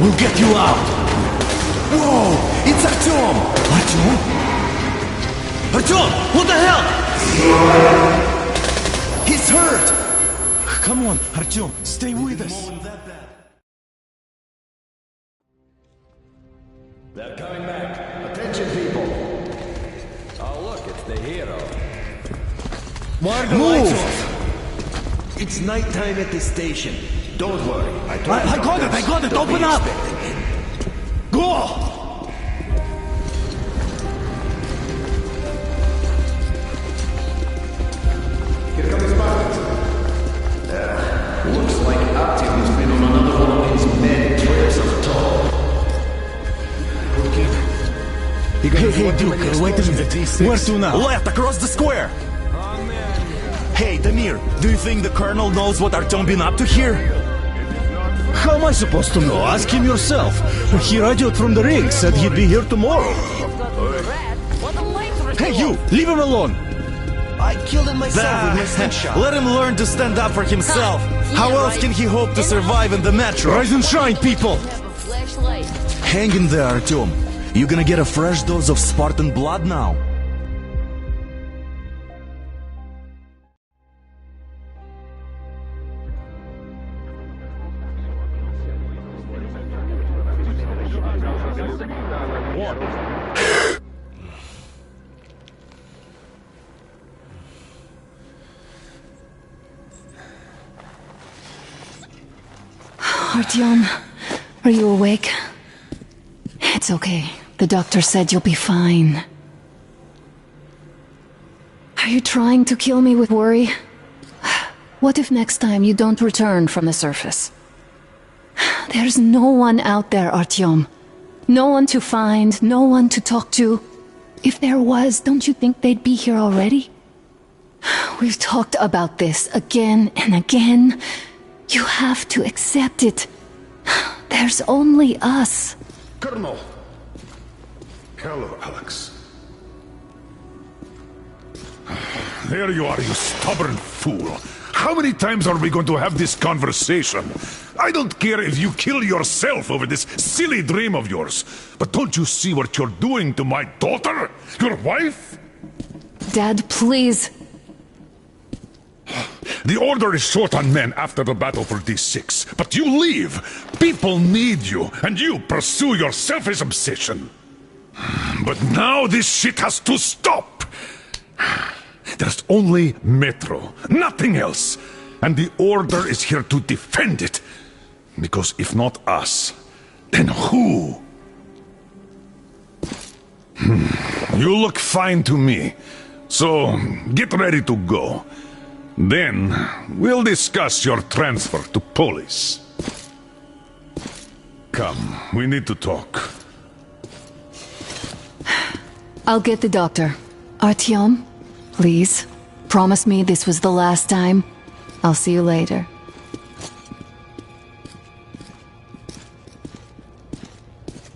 We'll get you out! Whoa! It's Artyom! Artyom? Artyom! What the hell? He's hurt! Come on, Artyom, stay with us. They're coming back. Attention, people. Oh, look, it's the hero. Why are the lights off? It's nighttime at the station. Don't worry. I got it! Open up! Go! Here comes Spartans. Looks like Artyom's been on another one of his mad trips of talk. Hey, Duke, wait a minute. Where to now? Left, across the square! Hey, Damir, do you think the Colonel knows what Artyom been up to here? How am I supposed to know? Ask him yourself. He radioed from the ring, said he'd be here tomorrow. Hey, you! Leave him alone! I killed him myself with my slingshot. Let him learn to stand up for himself. How else can he hope to survive in the metro? Rise and shine, people! Hang in there, Artyom. You're gonna get a fresh dose of Spartan blood now. Artyom, are you awake? It's okay. The doctor said you'll be fine. Are you trying to kill me with worry? What if next time you don't return from the surface? There's no one out there, Artyom. No one to find, no one to talk to. If there was, don't you think they'd be here already? We've talked about this again and again. You have to accept it. There's only us. Colonel. Hello, Alex. There you are, you stubborn fool. How many times are we going to have this conversation? I don't care if you kill yourself over this silly dream of yours. But don't you see what you're doing to my daughter? Your wife? Dad, please. The Order is short on men after the battle for D6. But you leave. People need you, and you pursue your selfish obsession. But now this shit has to stop. There's only Metro, nothing else. And the Order is here to defend it. Because if not us, then who? You look fine to me. So, get ready to go. Then, we'll discuss your transfer to Polis. Come, we need to talk. I'll get the doctor. Artyom, please, promise me this was the last time. I'll see you later.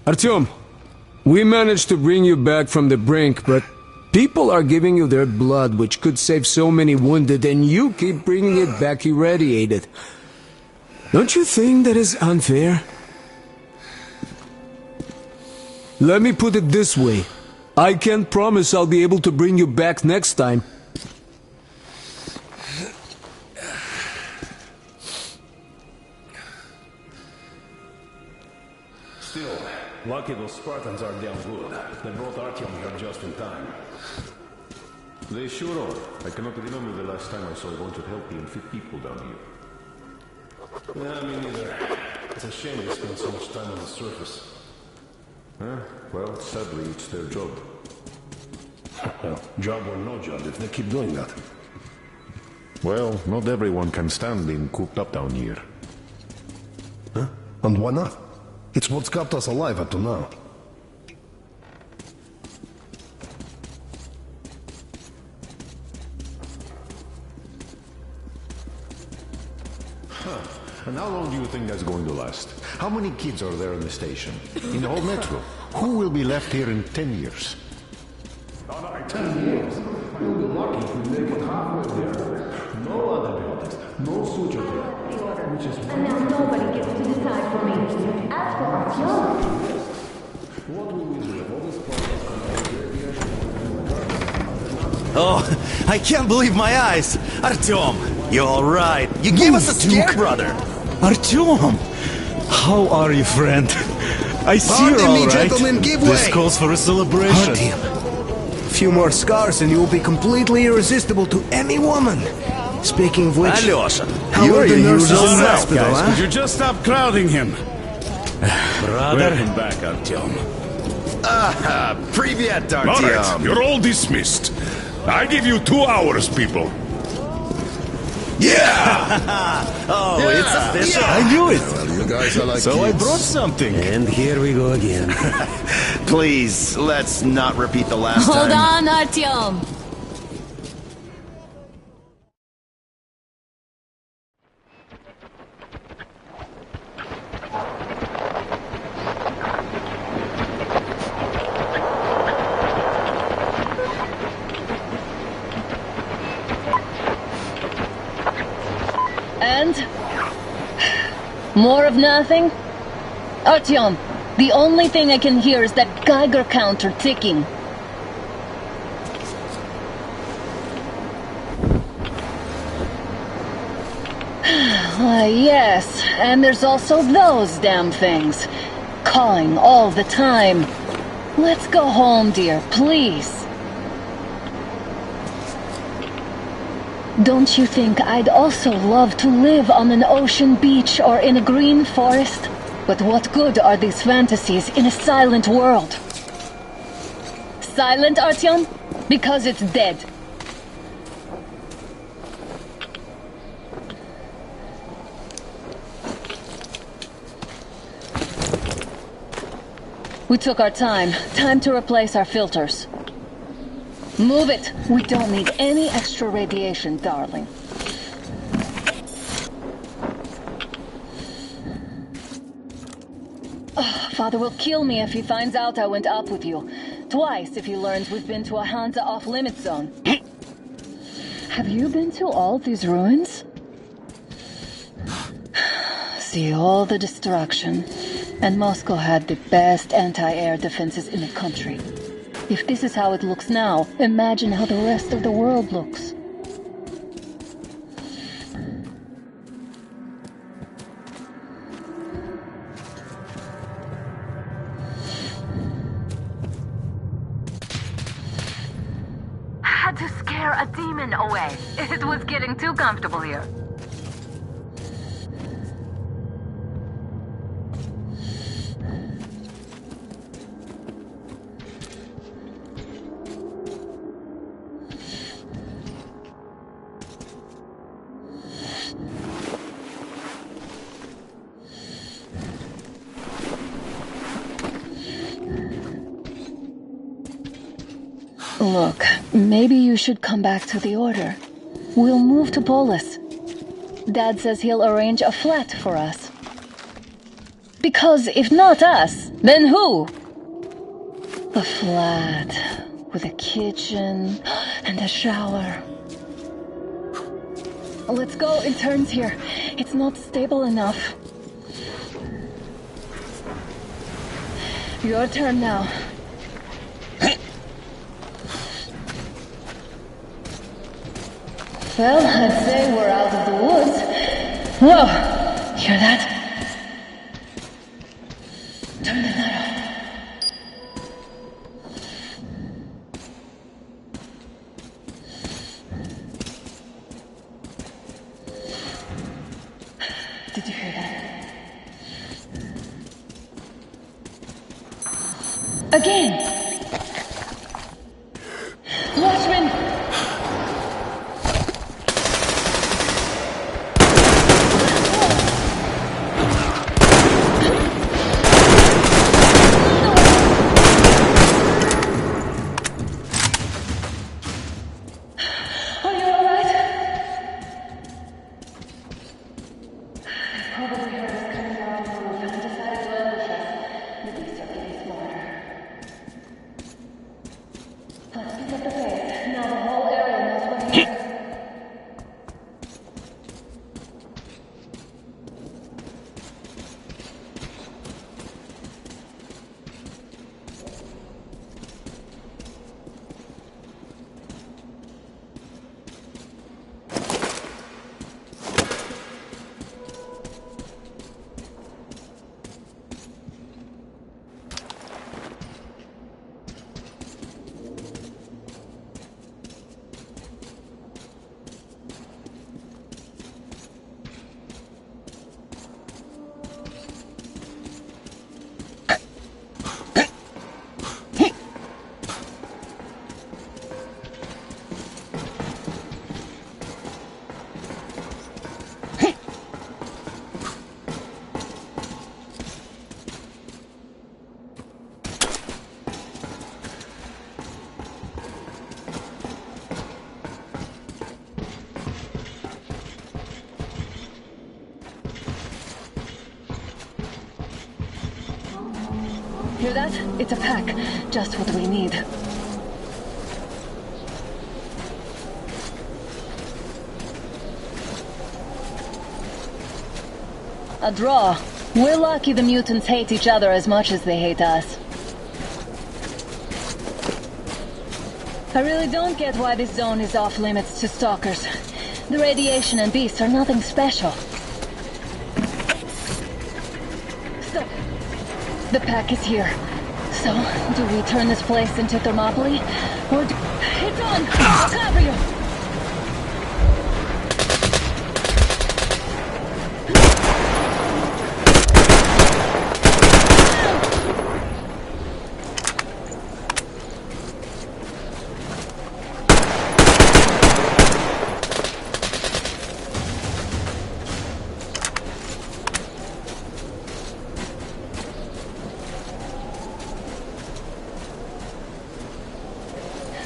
Artyom, we managed to bring you back from the brink, but people are giving you their blood, which could save so many wounded, and you keep bringing it back irradiated. Don't you think that is unfair? Let me put it this way. I can't promise I'll be able to bring you back next time. Still, lucky those Spartans are damn good. They brought Artyom here just in time. They sure are. I cannot remember the last time I saw a bunch of healthy and fit people down here. Yeah, me neither. It's a shame they spend so much time on the surface. Well, sadly, it's their job. Well, job or no job, if they keep doing that. Well, not everyone can stand being cooped up down here. Huh? And why not? It's what's kept us alive up to now. And how long do you think that's going to last? How many kids are there in the station? In the whole metro? Who will be left here in 10 years? 10 years. You'll be lucky if we make it halfway there. No antibiotics, no suture there. And now nobody gets to decide for me. As for Artyom... Oh, I can't believe my eyes! Artyom, you're alright. You gave us a scare, brother. Artyom! How are you, friend? I see you're Pardon me, alright. gentlemen, give This way. calls for a celebration. A few more scars and you will be completely irresistible to any woman. Speaking of which, Alyosha, how you're are the your nurses usual in the self, hospital, Guys, huh? could you just stop crowding him? brother. Welcome back, Artyom. Привет, All right, Artyom. you're all dismissed. I give you 2 hours, people. Yeah! Oh, it's official. I knew it. Well, you guys are like So I kids. brought something. And here we go again. Please, let's not repeat the last Hold time. on, Artyom! And? More of nothing? Artyom, the only thing I can hear is that Geiger counter ticking. Yes, and there's also those damn things. Calling all the time. Let's go home, dear, please. Don't you think I'd also love to live on an ocean beach or in a green forest? But what good are these fantasies in a silent world? Silent, Artyom? Because it's dead. We took our time. Time to replace our filters. Move it! We don't need any extra radiation, darling. Father will kill me if he finds out I went up with you. Twice if he learns we've been to a Hansa off-limit zone. Have you been to all these ruins? See all the destruction. And Moscow had the best anti-air defenses in the country. If this is how it looks now, imagine how the rest of the world looks. Had to scare a demon away. It was getting too comfortable here. Look, maybe you should come back to the Order. We'll move to Polis. Dad says he'll arrange a flat for us. Because if not us, then who? A flat with a kitchen and a shower. Let's go in turns here. It's not stable enough. Your turn now. Well, I'd say we're out of the woods. Whoa! Hear that? Turn the light off. Did you hear that? Again! Watchman! Hear that? It's a pack. Just what we need. A draw. We're lucky the mutants hate each other as much as they hate us. I really don't get why this zone is off limits to stalkers. The radiation and beasts are nothing special. So, the pack is here. So, do we turn this place into Thermopylae? Or do... It's on! I'll cover you!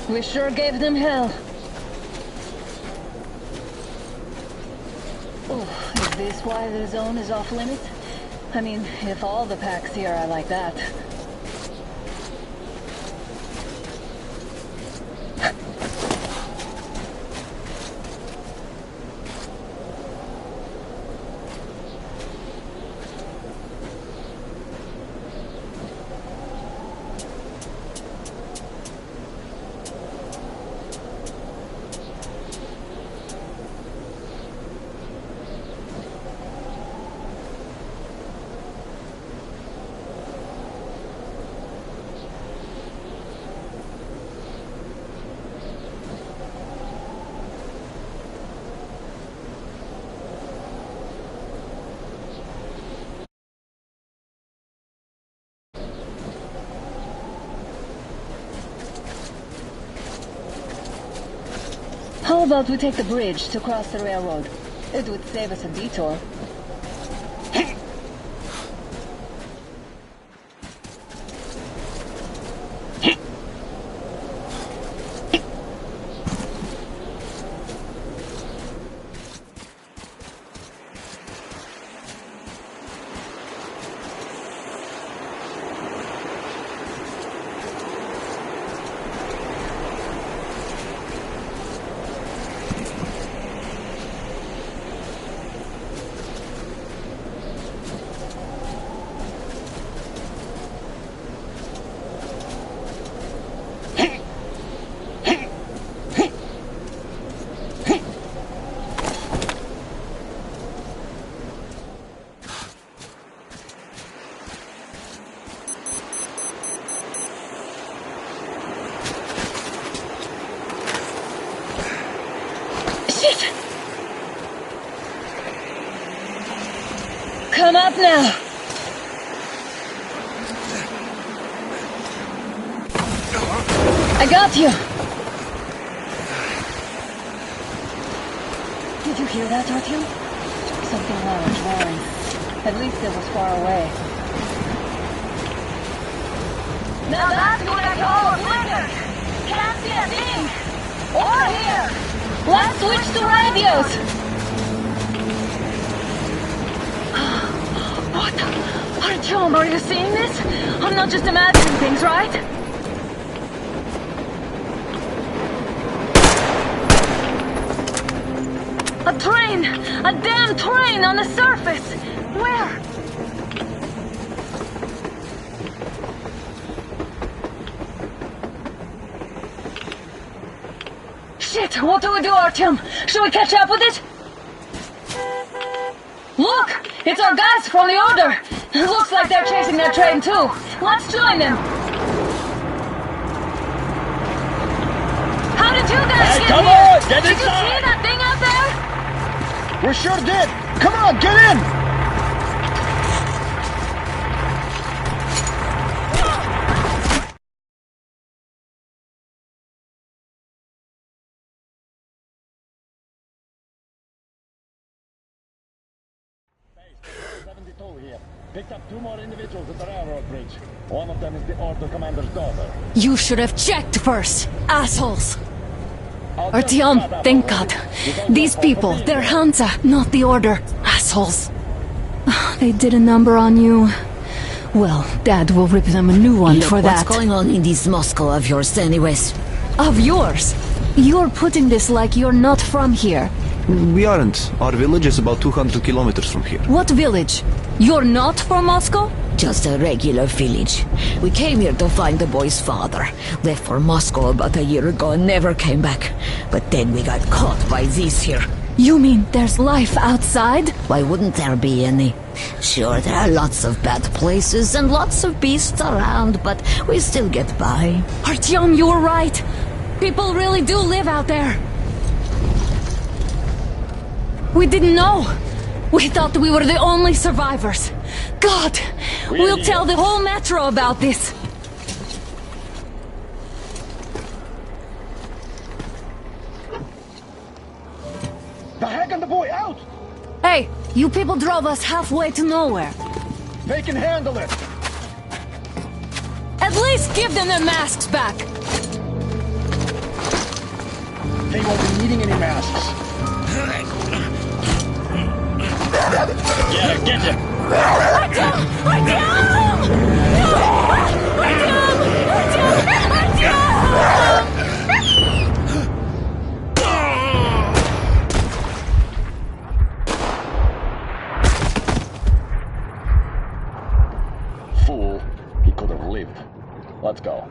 We sure gave them hell. Oh, is this why the zone is off limits? I mean, if all the packs here are like that. How about we take the bridge to cross the railroad? It would save us a detour. Come up now! I got you! Did you hear that, Artyom? Something large roaring. At least it was far away. Now that's what I call a blizzard! Can't see a thing! Over here! Let's switch to radios! What? Artyom, are you seeing this? I'm not just imagining things, right? A train! A damn train on the surface! Where? Shit! What do we do, Artyom? Should we catch up with it? Look! It's our guys from the Order! Looks like they're chasing that train too! Let's join them! How did you guys get come here? on! Get Did you inside! see that thing out there? We sure did! Come on, get in! Here. Picked up 2 more individuals at the railroad bridge. One of them is the Order commander's daughter. You should have checked first, assholes! Artyom, thank God. These people, they're Hansa, not the Order. Assholes. They did a number on you. Well, Dad will rip them a new one Look, for that. what's going on in this Moscow of yours anyways? Of yours? You're putting this like you're not from here. We aren't. Our village is about 200 kilometers from here. What village? You're not from Moscow? Just a regular village. We came here to find the boy's father. Left for Moscow about a year ago and never came back. But then we got caught by these here. You mean there's life outside? Why wouldn't there be any? Sure, there are lots of bad places and lots of beasts around, but we still get by. Artyom, you were right. People really do live out there. We didn't know. We thought we were the only survivors. God, we'll tell the whole metro about this. The heck and the boy out! Hey, you people drove us halfway to nowhere. They can handle it! At least give them their masks back. They won't be needing any masks. Yeah, get him! Artyom! Artyom! Artyom! Artyom! Fool. He could have lived. Let's go.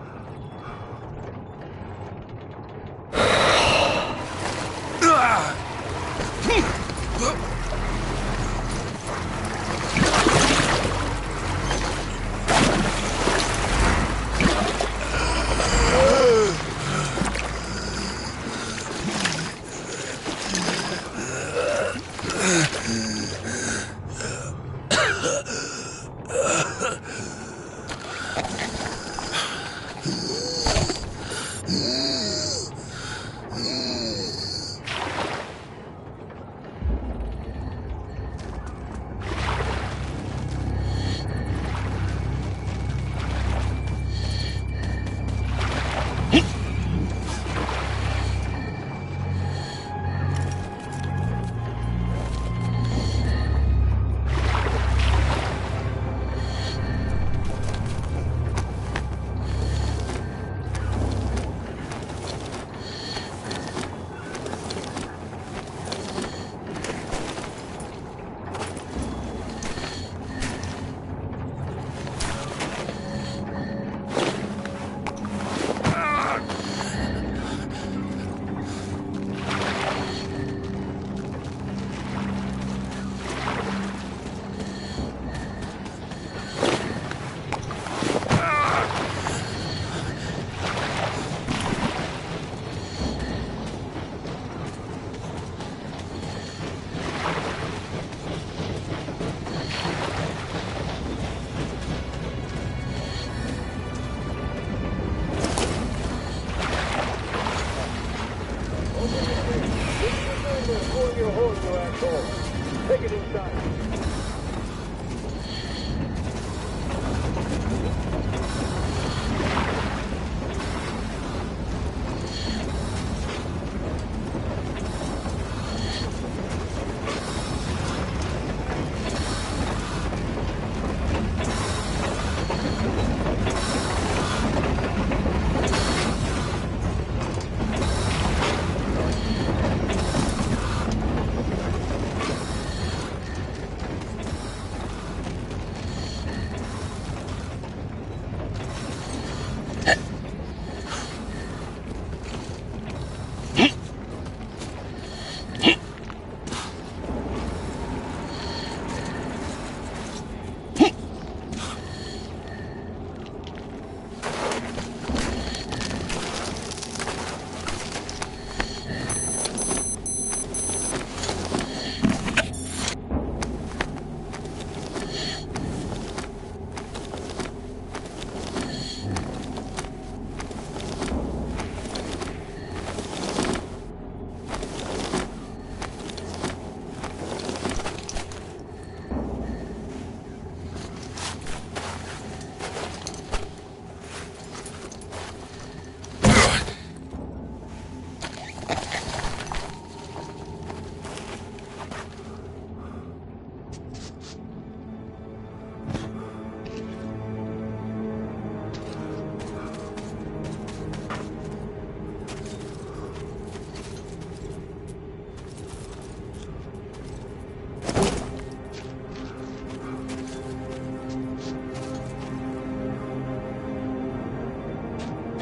Take it inside.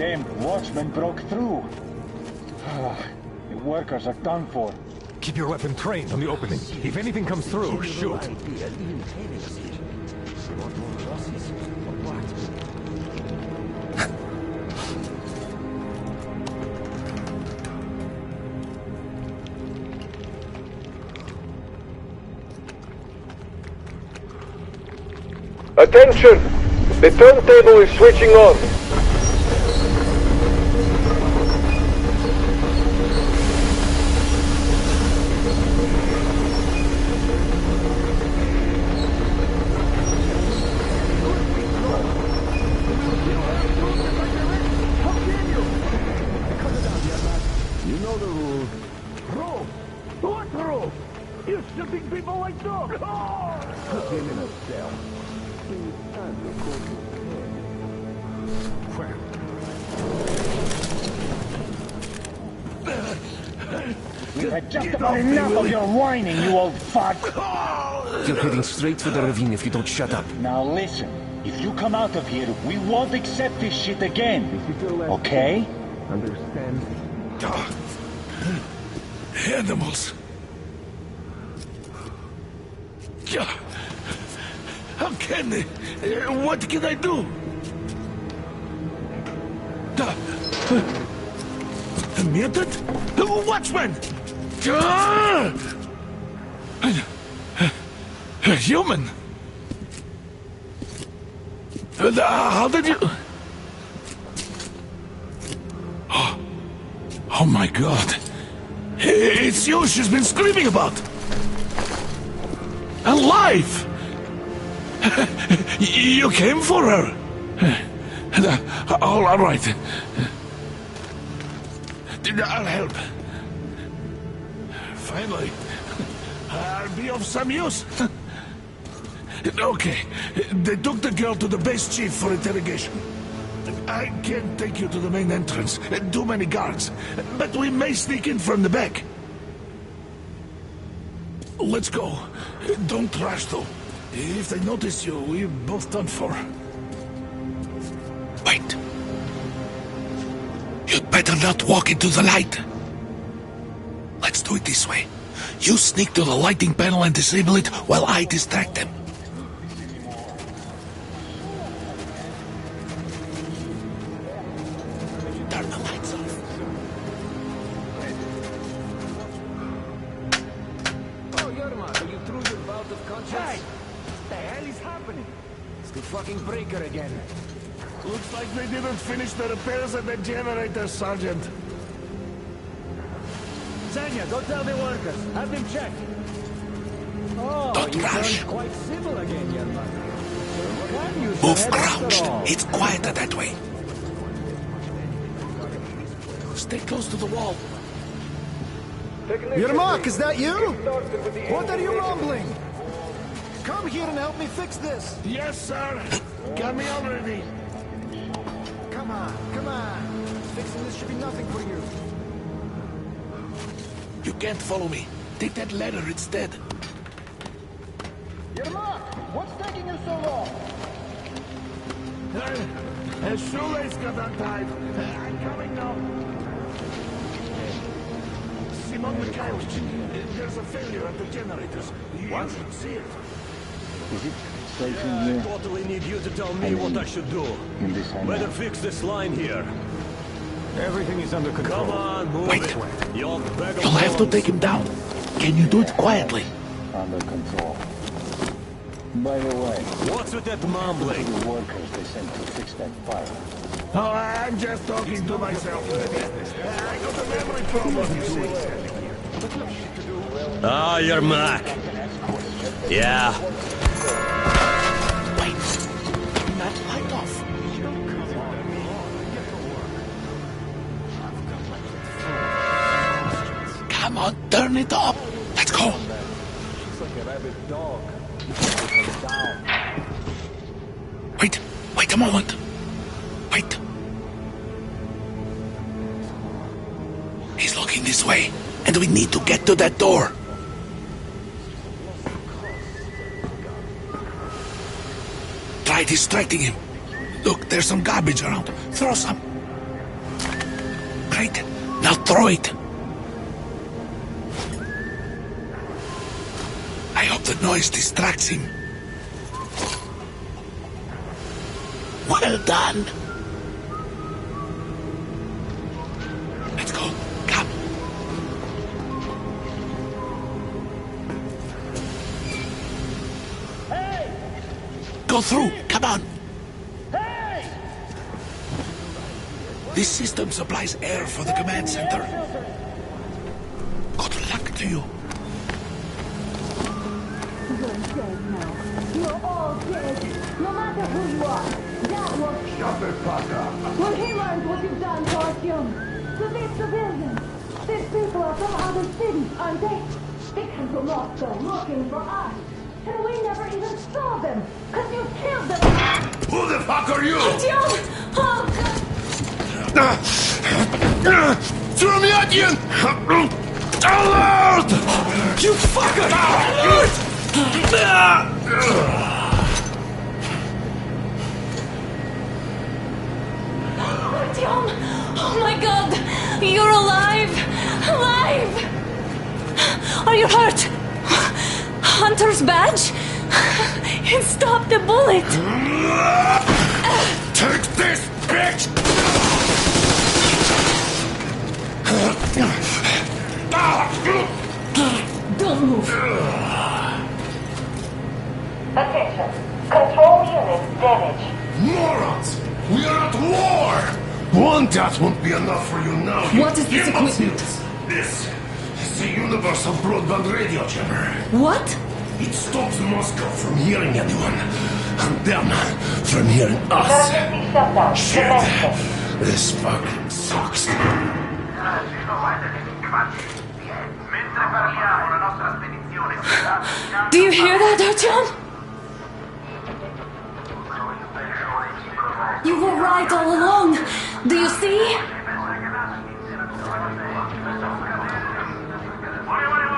Damn watchman broke through. The workers are done for. Keep your weapon trained on the opening. If anything comes through, shoot. Attention! The turntable is switching on. You know the rule. Rule? What rule? You're shooting people like dogs! Put him in a cell. We've had just about enough of your whining, you old fart! You're heading straight for the ravine if you don't shut up. Now listen, if you come out of here, we won't accept this shit again. Okay? Understand? Animals. How can they? What can I do? A mutant? Watchman! A human? How did you... Oh my God. It's you she's been screaming about. Alive! You came for her. All right. I'll help. Finally, I'll be of some use. Okay, they took the girl to the base chief for interrogation. I can't take you to the main entrance. Too many guards. But we may sneak in from the back. Let's go. Don't rush, though. If they notice you, we're both done for. Wait. You'd better not walk into the light. Let's do it this way. You sneak to the lighting panel and disable it while I distract them. Turn the lights off. Oh, Yermak, are you through your bout of conscience? Hey! What the hell is happening? It's the fucking breaker again. Looks like they didn't finish the repairs at the generator, Sergeant. Zanya, go tell the workers. Have them check. Oh, Don't rush. Quite civil again, Yermak. Move crouched. It's quieter that way. Stay close to the wall. Yermak, is that you? What are you mumbling? Come here and help me fix this. Yes, sir. Got me already. Come on, come on. Fixing this should be nothing for you. You can't follow me. Take that ladder instead. Yermak, what's taking you so long? A shoelace got untied. I'm coming now. Simon Mikhailовich, there's a failure at the generators. You should see it. Is it safe in here? I totally need you to tell me what I should do. In this hand? Better fix this line here. Everything is under control. Come on, move Wait. it. You'll have to take him down. Can you do it quietly? Under control. By the way, What's with that mumbling? the workers they sent to fix that fire. Oh, I'm just talking to myself. I got a memory problem, you see. Ah, you're Mac. Yeah. Wait. Turn that light off. Come on, turn it off. Let's go. Wait a moment. Wait. He's looking this way, and we need to get to that door. Try distracting him. Look, there's some garbage around. Throw some. Right. Now throw it. I hope the noise distracts him. Well done. Let's go. Come. Hey! Go through. Come on. Hey! This system supplies air for the command center. Good luck to you. You're dead now. You're all dead. No matter who you are. That was... Shut the fuck up. When he learns what you've done to our young, to these civilians, these people are from other cities, aren't they? They came to Moscow looking for us. And we never even saw them, because you killed them. Who the fuck are you? Artyom! Oh, God. Throw me again! Alert! You fucker! Alert! Artyom! Oh my God! You're alive! Alive! Are you hurt? Hunter's badge? It stopped the bullet! Take this, bitch! Don't move. Attention. Control unit damaged. Morons! We are at war! One death won't be enough for you now. What is this equipment? This is the universal broadband radio jammer. What? It stops Moscow from hearing anyone, and them from hearing us. Emergency shutdown. Shit! This fuck sucks. Do you hear that, Artyom? You were right all along. Do you see?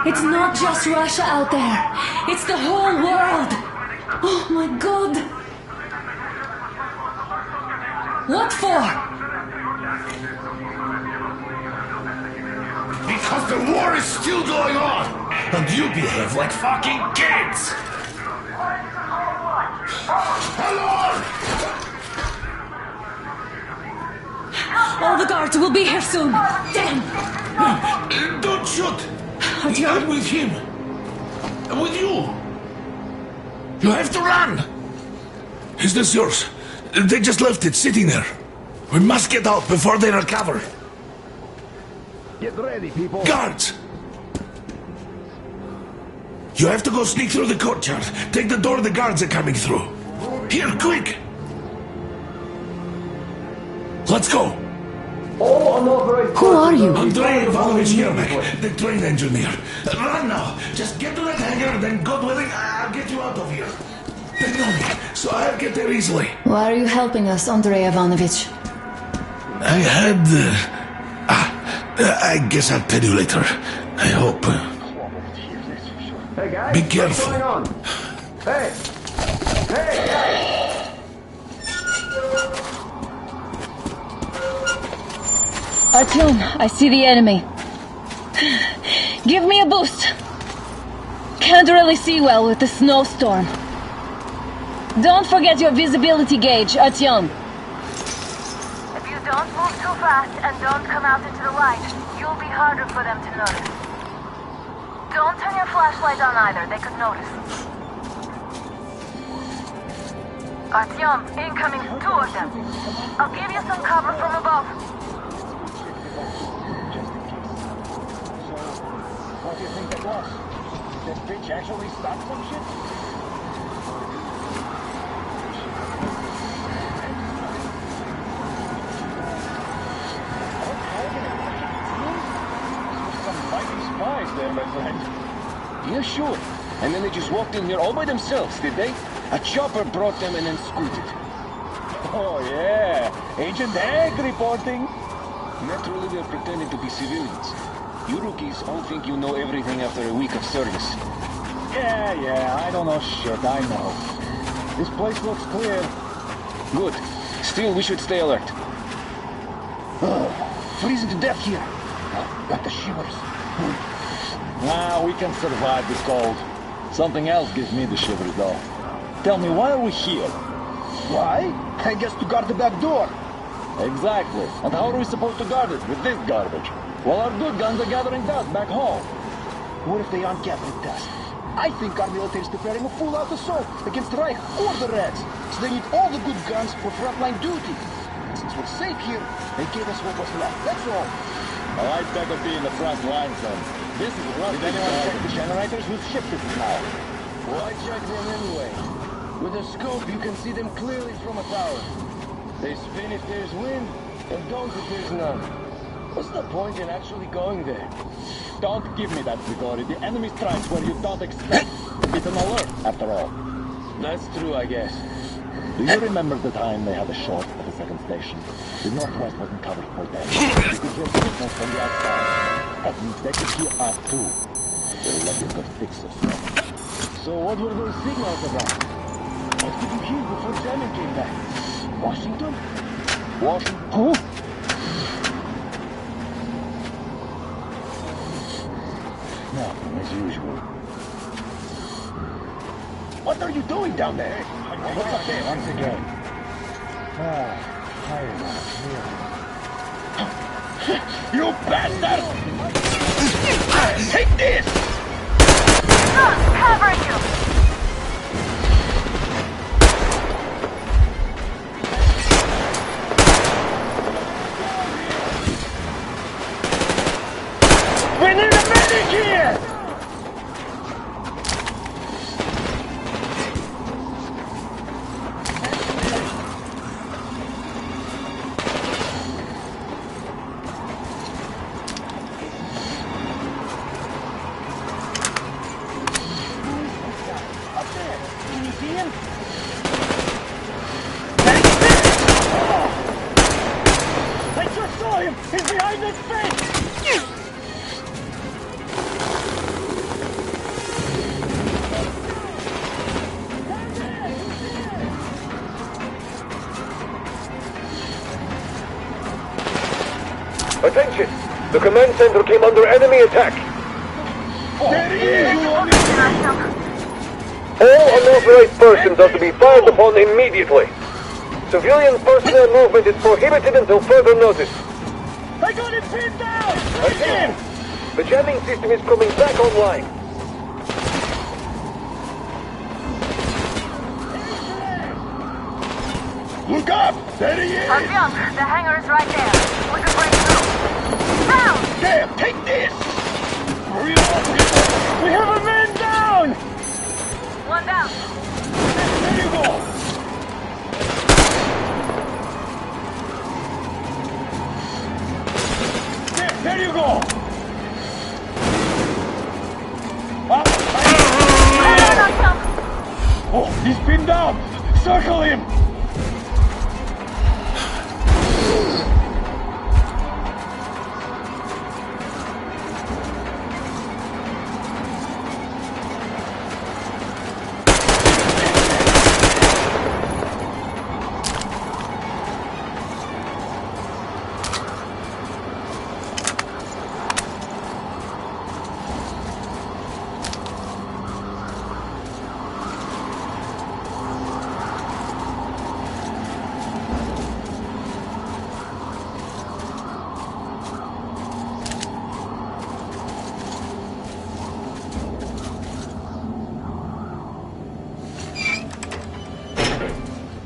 It's not just Russia out there. It's the whole world. Oh my God. What for? Because the war is still going on, and you behave like fucking kids! Hello! All the guards will be here soon. Damn! Don't shoot! Artyom? I'm with him. I'm with you. You have to run! Is this yours? They just left it sitting there. We must get out before they recover. Get ready, people. Guards! You have to go sneak through the courtyard. Take the door the guards are coming through. Here, quick! Let's go! Who are you? Andrei Ivanovich Yermak, the train engineer. Run now! Just get to that hangar, then God willing, I'll get you out of here. They know me, so I'll get there easily. Why are you helping us, Andrei Ivanovich? I had... I guess I'll tell you later. I hope. Hey, guys. Be careful. What's going on? Hey! Hey, guys! Artyom, I see the enemy. Give me a boost. Can't really see well with the snowstorm. Don't forget your visibility gauge, Artyom. If you don't move too fast and don't come out into the light, you'll be harder for them to notice. Don't turn your flashlight on either, they could notice. Artyom, incoming, 2 of them. I'll give you some cover from above. What do you think that was? Did that bitch actually stop some shit? Some fighting spies there, my friend. Yeah, sure. And then they just walked in here all by themselves, did they? A chopper brought them and then scooted. Oh, yeah. Agent Egg reporting. Naturally, they're pretending to be civilians. You rookies all think you know everything after a week of service. Yeah, I don't know shit, I know. This place looks clear. Good. Still, we should stay alert. freezing to death here. Got the shivers. Nah, we can survive the cold. Something else gives me the shivers, though. Tell me, why are we here? Why? I guess to guard the back door. Exactly. And how are we supposed to guard it with this garbage? Well, our good guns are gathering dust back home. What if they aren't gathering dust? I think our military's preparing a full-out assault against the Reich or the Reds. So they need all the good guns for frontline duty. Since we're safe here, they gave us what was left. That's all. Oh, I'd better be in the front line, son. This is rough. Did anyone check the generators? Whose ship is it now? Well, I checked them anyway. With a scope, you can see them clearly from a tower. They spin if there's wind, and don't if there's none. What's the point in actually going there? Don't give me that, Grigori. The enemy strikes where you don't expect. It's an alert, after all. That's true, I guess. Do you remember the time they had a short at the second station? The northwest wasn't covered for them. You could hear signals from the outside. That means they could hear us too. They're lucky to fix us. So what were those signals about? What did you hear before German came back? Washington? Washington? Who? Nothing, as usual. What are you doing down there? What's up there once again? Tired now, You bastard! Take this! Cover you! We need a medic here! Attention! The command center came under enemy attack. There he is! All unauthorized persons are to be fired upon immediately. Civilian personnel movement is prohibited until further notice. I got it pinned down! Again! The jamming system is coming back online. Look up! There he is! Artyom, the hangar is right there. We can break through. Down! There, take this! Reload! We have a man down! One down. There you go! There you go! Oh, he's pinned down! Circle him!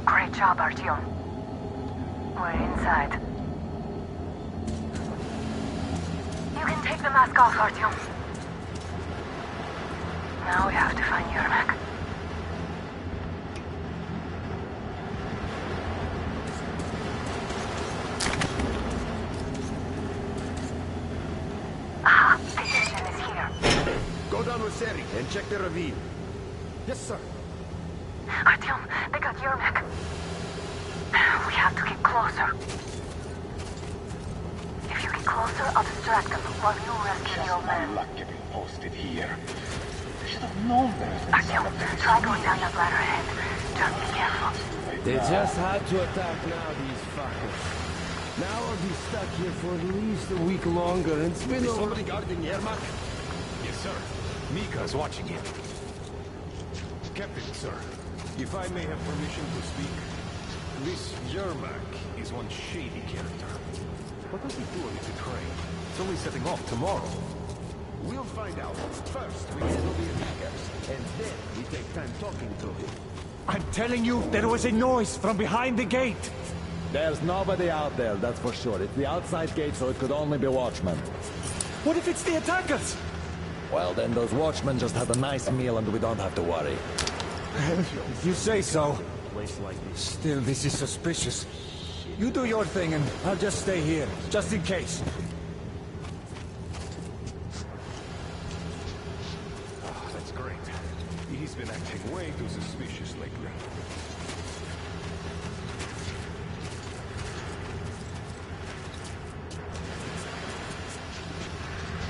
Great job, Artyom. We're inside. You can take the mask off, Artyom. Now we have to find Yermak. Aha, the engine is here. Go down with Seri and check the ravine. Yes, sir. Artyom, they got Yermak. We have to get closer. If you get closer, I'll distract them while you rescue the old man. Luck getting posted here. I should have known better than Artyom, try going down that ladder ahead. Just be careful. They just had to attack now, these fuckers. Now I'll be stuck here for at least a week longer. It's been Is somebody guarding Yermak? Yes, sir. Mika is watching him. Captain, sir, if I may have permission to speak, this Yermak is one shady character. What does he do on his train? It's only setting off tomorrow. We'll find out. First, we handle the attackers, and then we take time talking to him. I'm telling you, there was a noise from behind the gate. There's nobody out there, that's for sure. It's the outside gate, so it could only be watchmen. What if it's the attackers? Well, then those watchmen just had a nice meal and we don't have to worry. If you say so. Still, this is suspicious. You do your thing and I'll just stay here, just in case. Oh, that's great. He's been acting way too suspicious lately.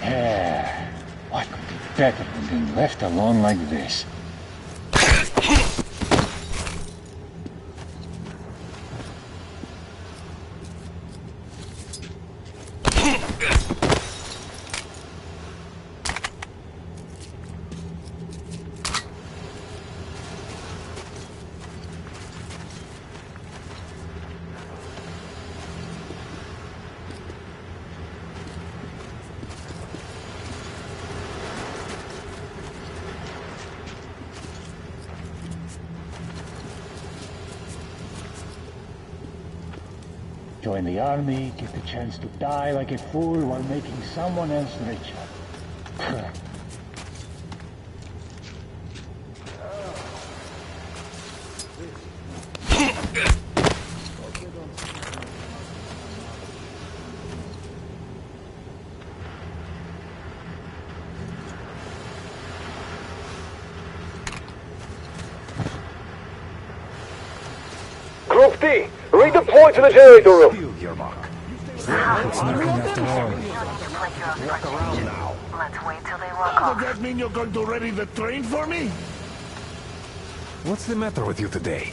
Yeah. What could be better than being left alone like this? Join the army, get the chance to die like a fool while making someone else richer. Group D, redeploy to the generator room. It's nothing after all. Walk around now. Let's wait till they walk off. Does that mean you're going to ready the train for me? What's the matter with you today?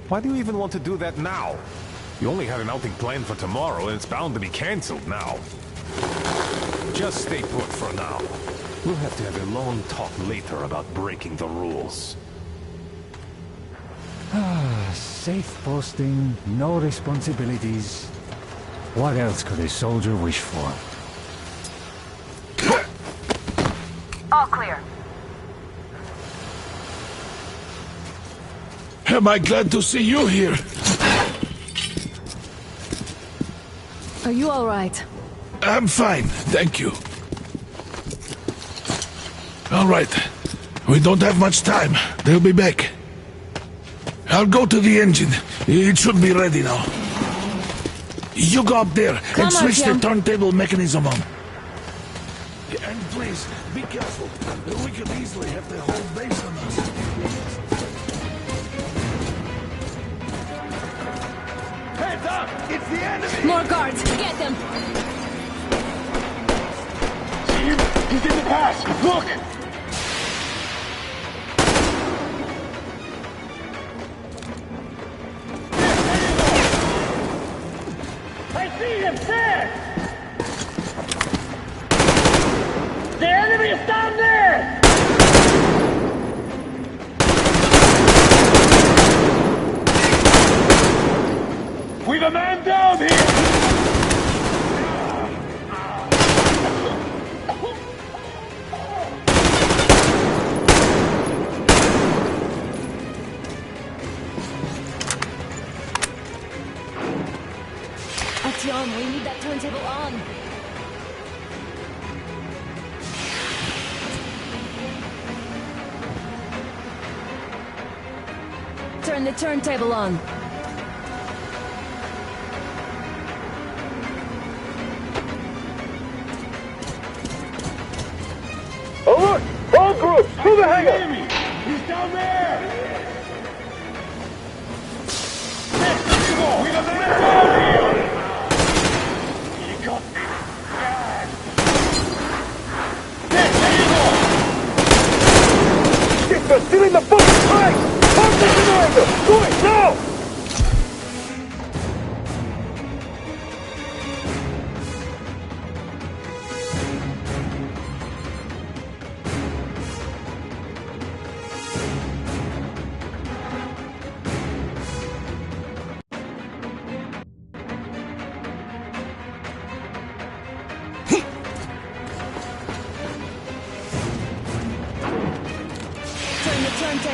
Why do you even want to do that now? You only had an outing planned for tomorrow, and it's bound to be cancelled now. Just stay put for now. We'll have to have a long talk later about breaking the rules. Safe posting, no responsibilities. What else could a soldier wish for? All clear. Am I glad to see you here? Are you all right? I'm fine, thank you. All right. We don't have much time. They'll be back. I'll go to the engine. It should be ready now. You go up there and switch the turntable mechanism on. And please, be careful. We could easily have the whole base on us. Heads up! It's the enemy! More guards! Get them! See him? He's in the pass! Look! I see him, sir! The enemy is down there! We've a man down here! Artyom, we need that turntable on. Turn the turntable on. Alert! All groups, to the hangar! He's down there! We've a man down here! You got me. Shit, they're stealing the fucking train! Pump the generator! Do it, now!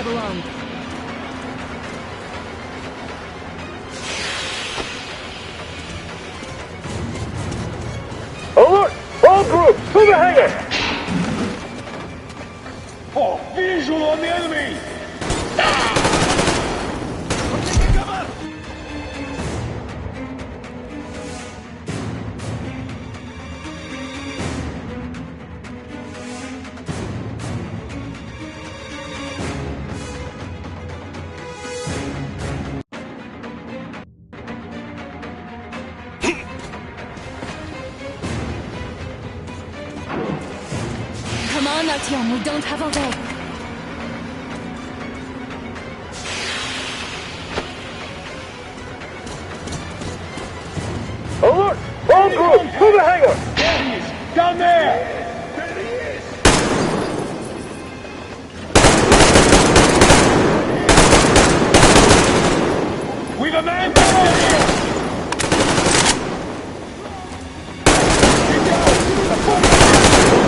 job alone. Alert! All groups, to the hangar! Oh, visual on the enemy! Come on, Artyom, we don't have all day. Alert! All groups, to the hangar! There he is! Down there! There he is! We've a man down here!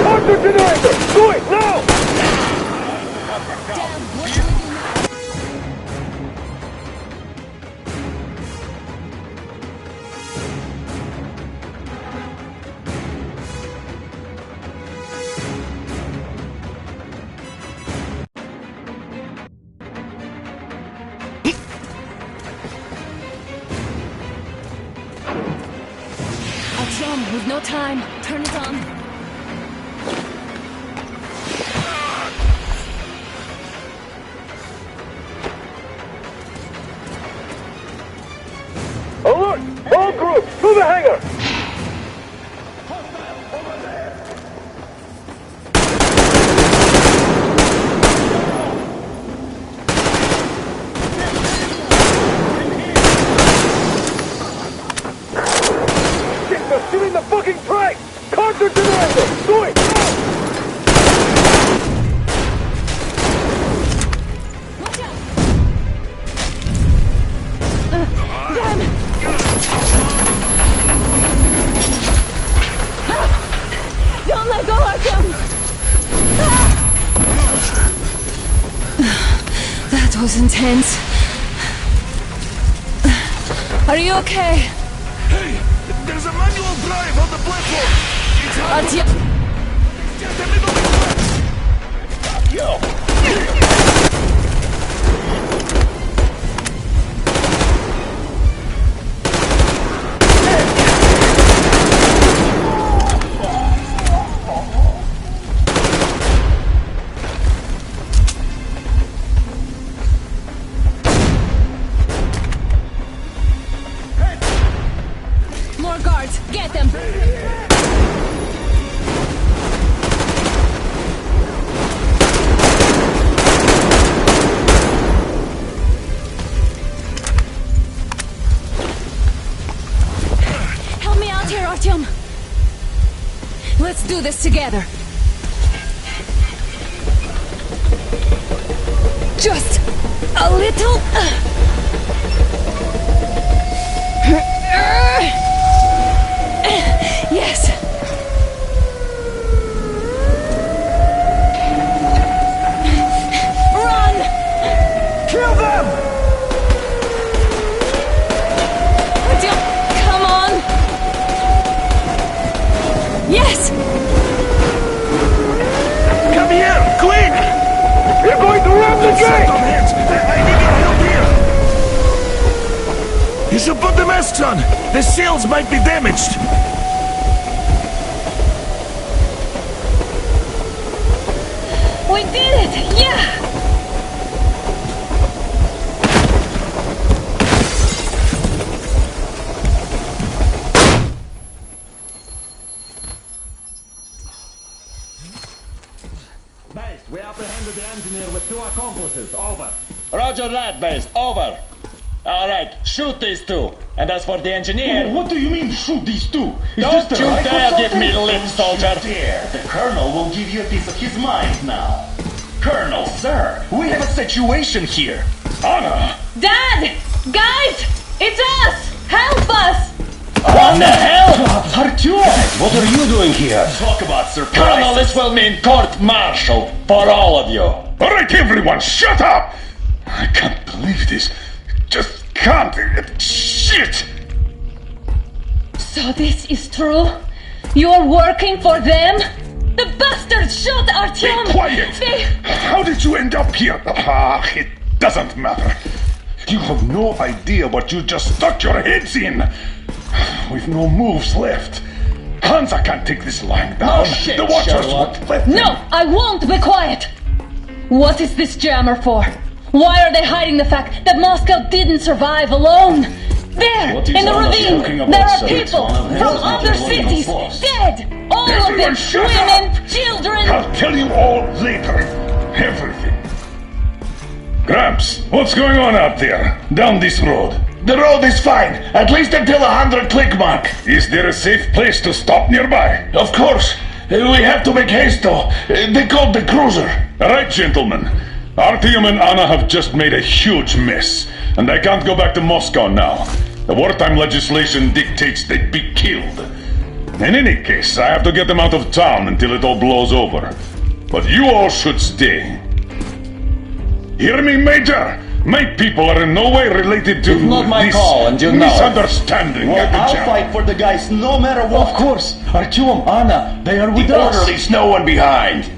Contact generator! Do it, now! Artyom, we've no time. Turn it on. Alert! All groups, to the hangar! Shit, they're still in the fucking train! Contact generator! Do it, now! Watch out! Them! Don't let go, Artyom! That was intense. Are you okay? Hey, there's a manual drive on the platform. It's hard to... Artyom! Just a little bit left. Yo! More guards! Get them! Help me out here, Artyom! Let's do this together! Just a little... Yes! Run! Kill them! Artyom, come on! Yes! Come here, quick! You're going to ram the Set gate! on hands. I need your help here. You should put the masks on. The shields might be damaged. We did it! Yeah! Base, we apprehended the engineer with 2 accomplices. Over. Roger that, base. Over. Alright, shoot these 2. And as for the engineer... What do you mean, shoot these 2? Don't you dare give me lip, soldier! Dare. The Colonel will give you a piece of his mind now. Colonel, sir, we have a situation here. Honor! Dad! Guys! It's us! Help us! What the hell? Artyom! What are you doing here? Talk about surprise. Colonel, this will mean court-martial for all of you. All right, everyone, shut up! I can't believe this. Just can't. Shit! So this is true? You're working for them? The bastards shot Artyom! Be quiet! How did you end up here? It doesn't matter. You have no idea what you just stuck your heads in. We've no moves left. Hansa can't take this lying down. Oh, shit, the Watchers Sherlock. won't let No, them. I won't be quiet! What is this jammer for? Why are they hiding the fact that Moscow didn't survive alone? There, What is in the Anna ravine, talking about, there are sir? people It's one of from his other natural cities, force. dead! All Everyone of them, shut women, up! children! I'll tell you all later. Everything. Gramps, what's going on out there? Down this road? The road is fine, at least until 100 click mark. Is there a safe place to stop nearby? Of course. We have to make haste though. They called the cruiser. All right, gentlemen. Artyom and Anna have just made a huge mess, and I can't go back to Moscow now. The wartime legislation dictates they'd be killed. In any case, I have to get them out of town until it all blows over. But you all should stay. Hear me, Major? My people are in no way related to It's not my this call, and you know it. misunderstanding. Well, at the I'll jam. fight for the guys no matter what. Of course. Artyom, Anna, they are with The us. orderlies, no one behind.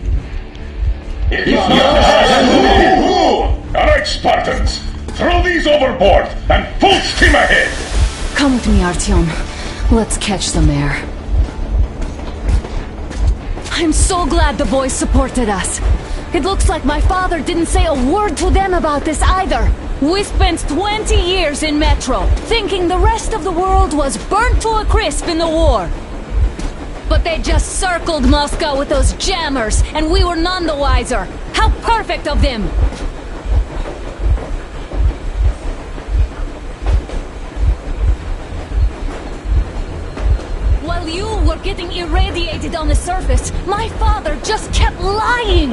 All right, Spartans. Throw these overboard and full steam ahead. Come with me, Artyom. Let's catch the mayor. I'm so glad the boys supported us. It looks like my father didn't say a word to them about this either. We spent 20 years in Metro, thinking the rest of the world was burnt to a crisp in the war. But they just circled Moscow with those jammers, and we were none the wiser. How perfect of them! While you were getting irradiated on the surface, my father just kept lying!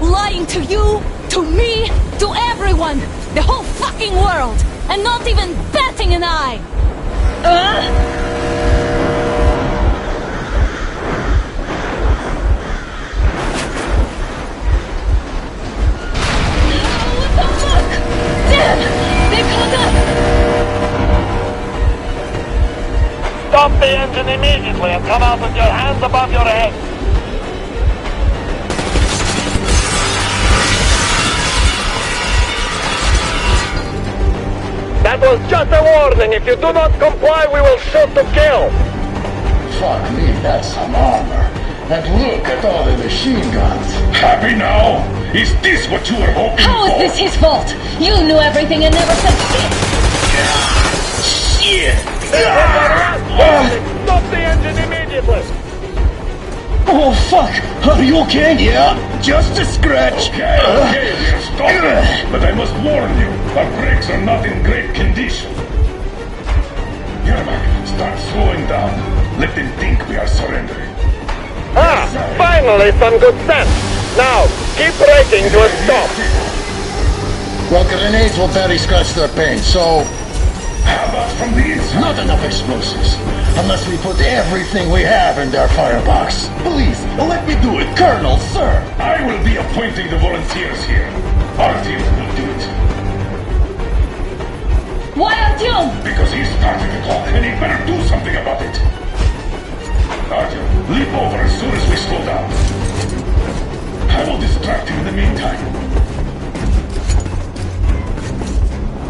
Lying to you, to me, to everyone! The whole fucking world! And not even batting an eye! What the fuck? Damn! They caught up! Stop the engine immediately and come out with your hands above your head. That was just a warning. If you do not comply, we will shoot to kill. Fuck me, that's some armor. And look at all the machine guns. Happy now? Is this what you were hoping How for? is this his fault? You knew everything and never said shit! Shit! Stop the engine immediately. Oh, fuck! Are you okay? Yeah, just a scratch. Okay, we're stopping. But I must warn you, our brakes are not in great condition. Yermak, start slowing down. Let them think we are surrendering. Ah, finally some good sense. Now, keep braking to a stop. Well, grenades will barely scratch their paint, so... How about from the inside? Not enough explosives. Unless we put everything we have in their firebox. Please, let me do it, Colonel, sir. I will be appointing the volunteers here. Our team will do it. Why Artyom? Because he started it all, and he better do something about it. Artyom, leap over as soon as we slow down. I will distract him in the meantime.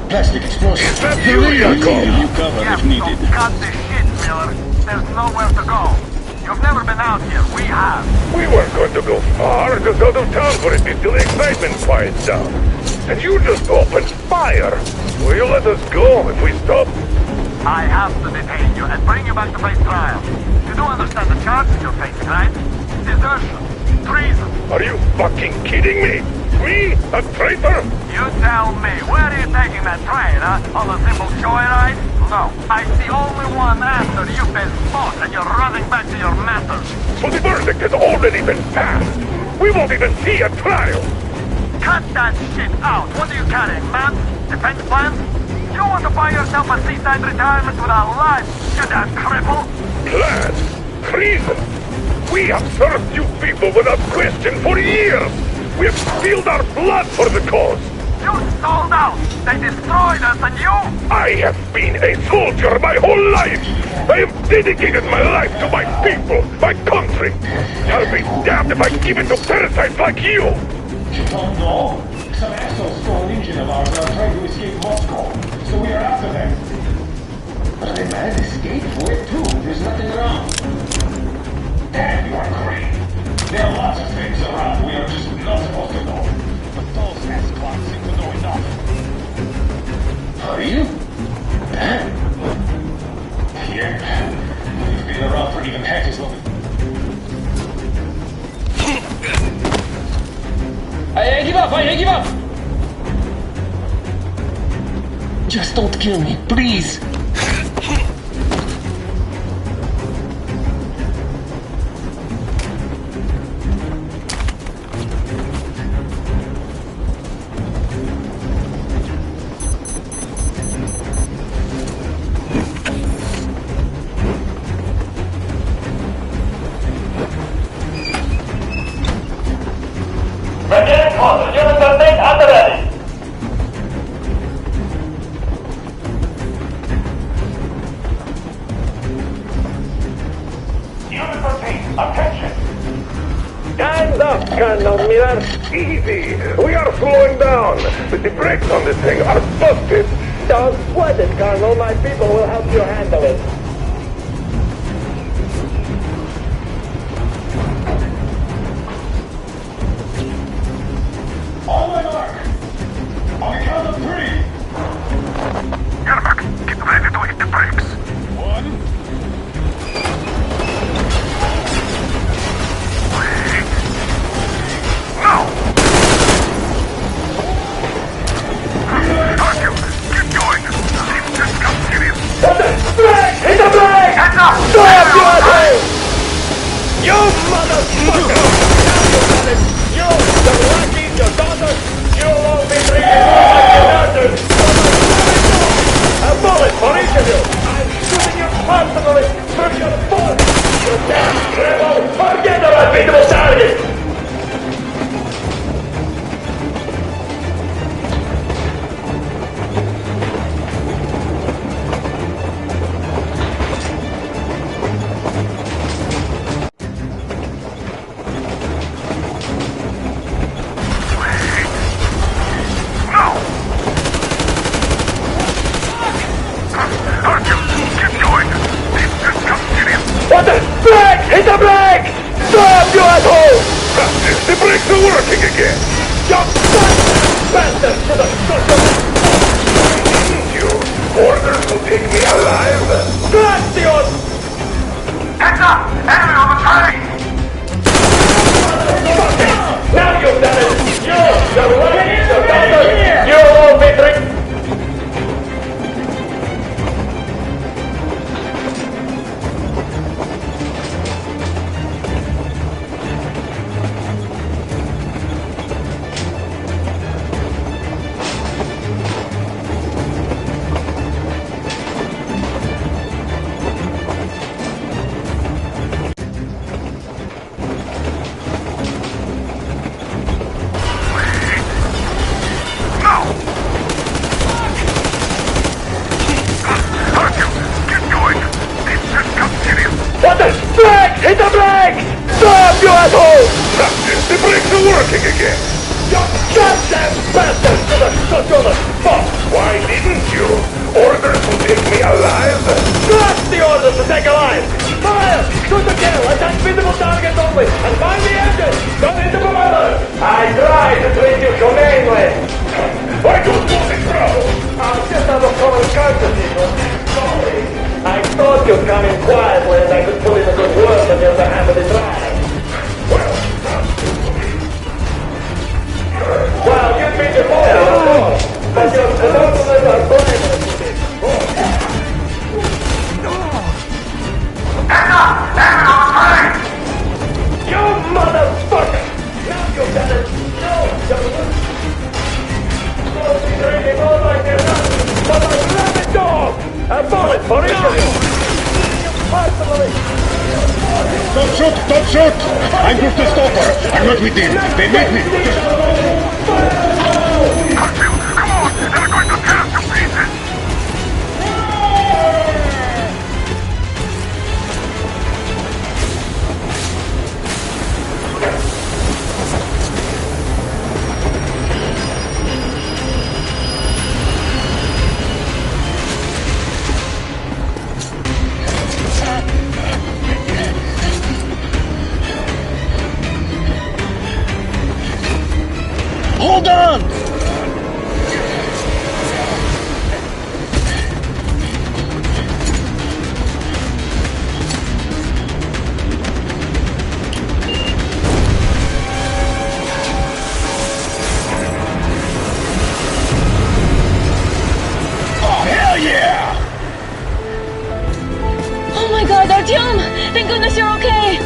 Plastic explosives. Is that you, Yakov? You cover if needed. Cut the shit, Miller. There's nowhere to go. You've never been out here. We have. We weren't going to go far, just out of town for a bit till the excitement quiets down. And you just opened fire. Will you let us go if we stop? I have to detain you and bring you back to face trial. You do understand the charges you're facing, right? Desertion. Treason. Are you fucking kidding me? Me? A traitor? You tell me, where are you taking that train, huh? On a simple joyride? No, I see only one answer. You've been fought and you're running back to your masters. So the verdict has already been passed. We won't even see a trial. Cut that shit out. What are you carrying, man? Defense plans? You want to buy yourself a seaside retirement without life, you damn cripple? Plans? Treason? We have served you people without question for years. We have spilled our blood for the cause! You sold out! They destroyed us and you... I have been a soldier my whole life! I have dedicated my life to my people, my country! I'll be damned if I give it to parasites like you! Oh no! Some assholes stole an engine of ours and are trying to escape Moscow, so we are after them. But they might escape for it too. There's nothing around. Damn, you are great! There are lots of things around we are just not supposed to know. But those ass clocks seem to know enough. Are you? Damn. Yeah. You've been around for even half as long as... I give up! I give up! Just don't kill me, please! Begin caution, units are made at the ready. Unit 13, attention. Stand up, Colonel Miller. Easy. We are slowing down. But the brakes on this thing are busted. Don't sweat it, Colonel. My people will help you handle it. On my mark! On the count of 3! Yermak, get ready to hit the brakes. 1... Now! Artyom, get going. Keep this gun serious. Hit the brake! Heads up! Stop, you asshole! You motherfucker! You, the lackeys, your daughters, you'll all be treated like your daughters! A bullet for each of you! I'm shooting you personally through your foot! You damn rebel! Forget about beatable target! Artyom, get going. Keep this gun serious. What the? Brake! Hit the brake! Stop, you asshole! The brakes are working again. You bastard! To the You orders to take me alive? Gracias! Heads up! Enemy on the train! Now you've done it! You, the lackeys, your daughters, you'll all be treated... Artyom, get going. Keep this gun serious. What the? Brake! Hit the brake! Stop, you asshole! The brakes are working again. You goddamn bastard! To the fuck! Why didn't you? Orders to take me alive? That's the orders to take a line! Fire! Shoot to kill! Attack visible targets only! And find the engine! Don't hit the propeller! I tried to treat you humanely! Why don't you lose trouble? Just out of common courtesy, but sorry. I thought you'd come in quietly and I could put in a good word on your behalf of the drive. Well, you'd be deported, of course, but your customers are blameless. Heads up! Enemy on the train! You motherfucker! Now you've done it! No, gentlemen! Don't be drinking all like you're not, but like a rabid dog! A bullet for each of you! Personally! Don't shoot! Don't shoot! I'm with the stopper! I'm not with him! They made me! Hold on! Oh, hell yeah! Oh my god, Artyom! Thank goodness you're okay!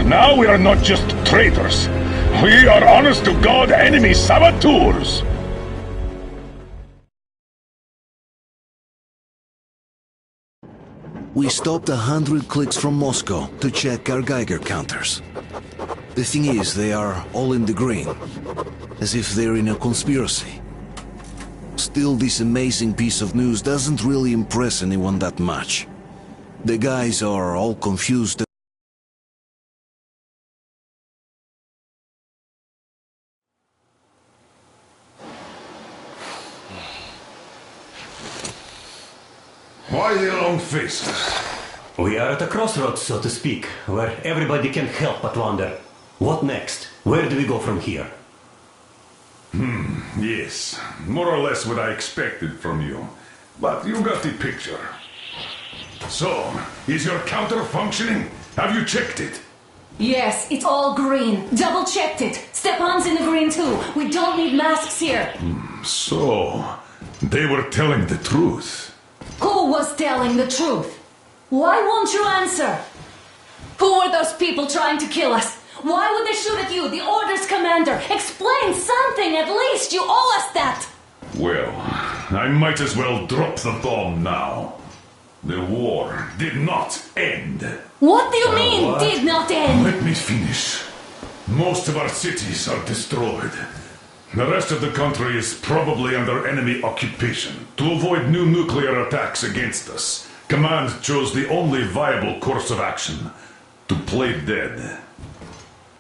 Now we are not just traitors. We are honest-to-God enemy saboteurs. We stopped 100 clicks from Moscow to check our Geiger counters. The thing is, they are all in the green, as if they're in a conspiracy. Still, this amazing piece of news doesn't really impress anyone that much. The guys are all confused. Why the long faces? We are at a crossroads, so to speak, where everybody can help but wonder. What next? Where do we go from here? Yes. More or less what I expected from you. But you got the picture. So, is your counter functioning? Have you checked it? Yes, it's all green. Double checked it. Stepan's in the green too. We don't need masks here. So, they were telling the truth. Who was telling the truth? Why won't you answer? Who were those people trying to kill us? Why would they shoot at you, the Order's commander? Explain something, at least! You owe us that! Well, I might as well drop the bomb now. The war did not end. What do you mean, did not end? Let me finish. Most of our cities are destroyed. The rest of the country is probably under enemy occupation. To avoid new nuclear attacks against us, Command chose the only viable course of action: to play dead.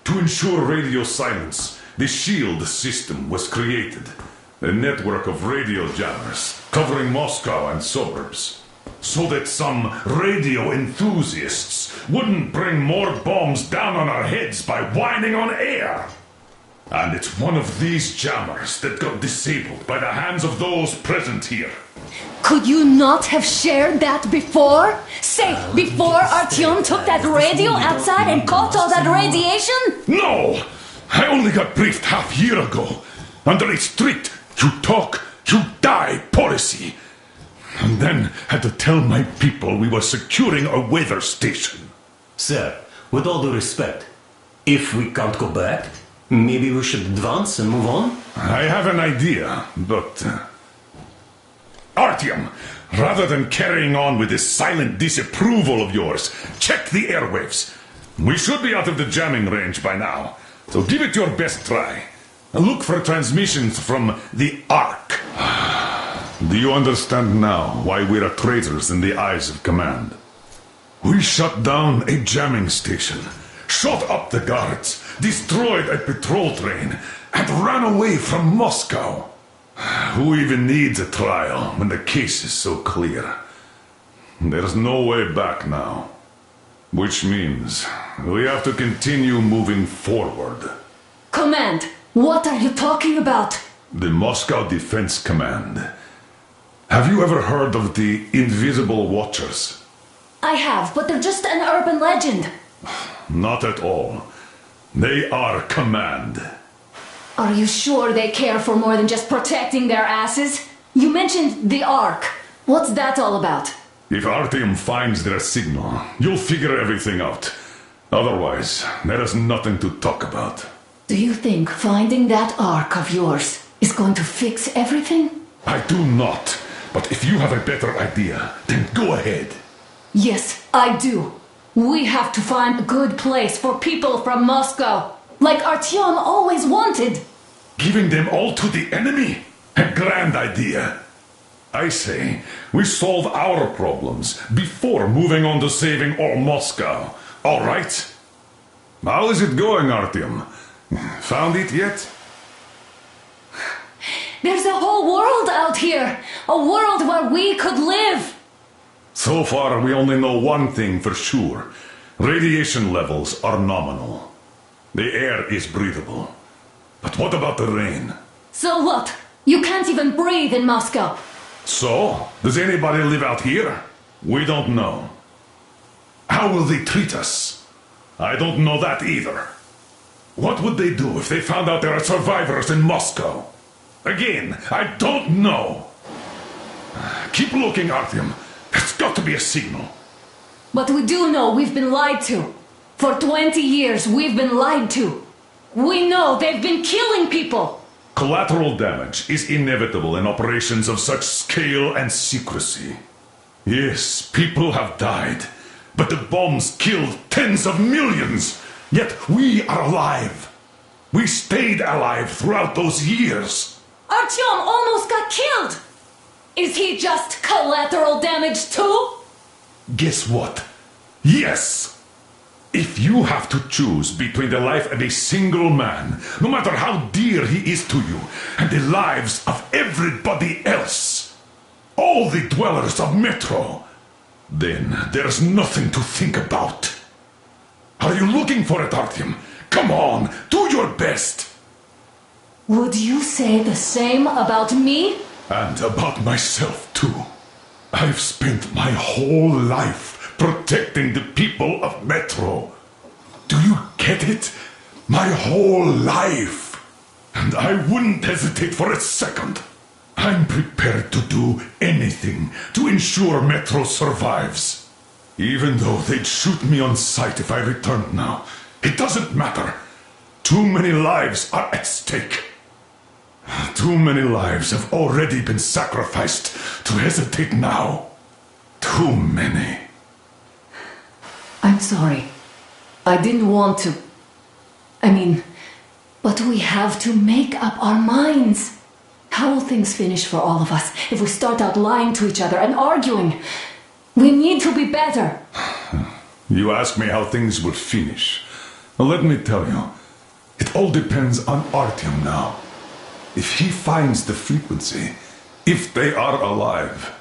To ensure radio silence, the SHIELD system was created, a network of radio jammers covering Moscow and suburbs, so that some radio enthusiasts wouldn't bring more bombs down on our heads by whining on air. And it's one of these jammers that got disabled by the hands of those present here. Could you not have shared that before? Say, before Artyom took that radio outside and caught all that radiation? No! I only got briefed half year ago, under a strict you talk, you die policy. And then had to tell my people we were securing a weather station. Sir, with all due respect, if we can't go back, maybe we should advance and move on? I have an idea, but... Artyom, rather than carrying on with this silent disapproval of yours, check the airwaves. We should be out of the jamming range by now, so give it your best try. Look for transmissions from the Ark. Do you understand now why we're traitors in the eyes of Command? We shut down a jamming station, shot up the guards, destroyed a patrol train, and ran away from Moscow. Who even needs a trial when the case is so clear? There's no way back now. Which means we have to continue moving forward. Command, what are you talking about? The Moscow Defense Command. Have you ever heard of the Invisible Watchers? I have, but they're just an urban legend. Not at all. They are Command. Are you sure they care for more than just protecting their asses? You mentioned the Ark. What's that all about? If Artyom finds their signal, you'll figure everything out. Otherwise, there is nothing to talk about. Do you think finding that ark of yours is going to fix everything? I do not. But if you have a better idea, then go ahead. Yes, I do. We have to find a good place for people from Moscow, like Artyom always wanted. Giving them all to the enemy? A grand idea. I say, we solve our problems before moving on to saving all Moscow. All right? How is it going, Artyom? Found it yet? There's a whole world out here. A world where we could live. So far, we only know one thing for sure. Radiation levels are nominal. The air is breathable. But what about the rain? So what? You can't even breathe in Moscow. So, does anybody live out here? We don't know. How will they treat us? I don't know that either. What would they do if they found out there are survivors in Moscow? Again, I don't know. Keep looking, Artyom. There's got to be a signal. But we do know we've been lied to. For 20 years, we've been lied to. We know they've been killing people. Collateral damage is inevitable in operations of such scale and secrecy. Yes, people have died, but the bombs killed tens of millions. Yet we are alive. We stayed alive throughout those years. Artyom almost got killed. Is he just collateral damage too? Guess what? Yes! If you have to choose between the life of a single man, no matter how dear he is to you, and the lives of everybody else, all the dwellers of Metro, then there's nothing to think about. Are you looking for it, Artyom? Come on, do your best! Would you say the same about me? And about myself, too. I've spent my whole life protecting the people of Metro. Do you get it? My whole life. And I wouldn't hesitate for a second. I'm prepared to do anything to ensure Metro survives. Even though they'd shoot me on sight if I returned now. It doesn't matter. Too many lives are at stake. Too many lives have already been sacrificed to hesitate now. Too many. I'm sorry. I didn't want to. But we have to make up our minds. How will things finish for all of us if we start out lying to each other and arguing? We need to be better. You ask me how things will finish. Well, let me tell you. It all depends on Artyom now. If he finds the frequency, if they are alive.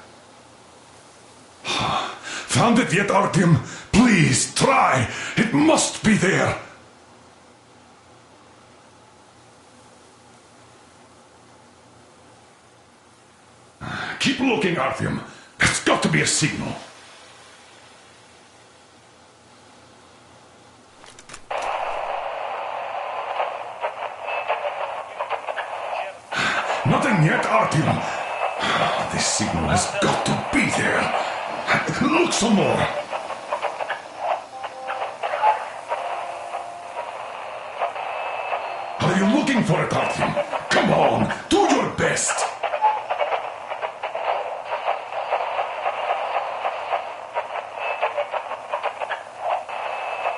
Found it yet, Artyom? Please, try! It must be there! Keep looking, Artyom. There's got to be a signal. Nothing yet, Artyom. This signal has got to be there. Look some more. Are you looking for it, Artyom? Come on, do your best.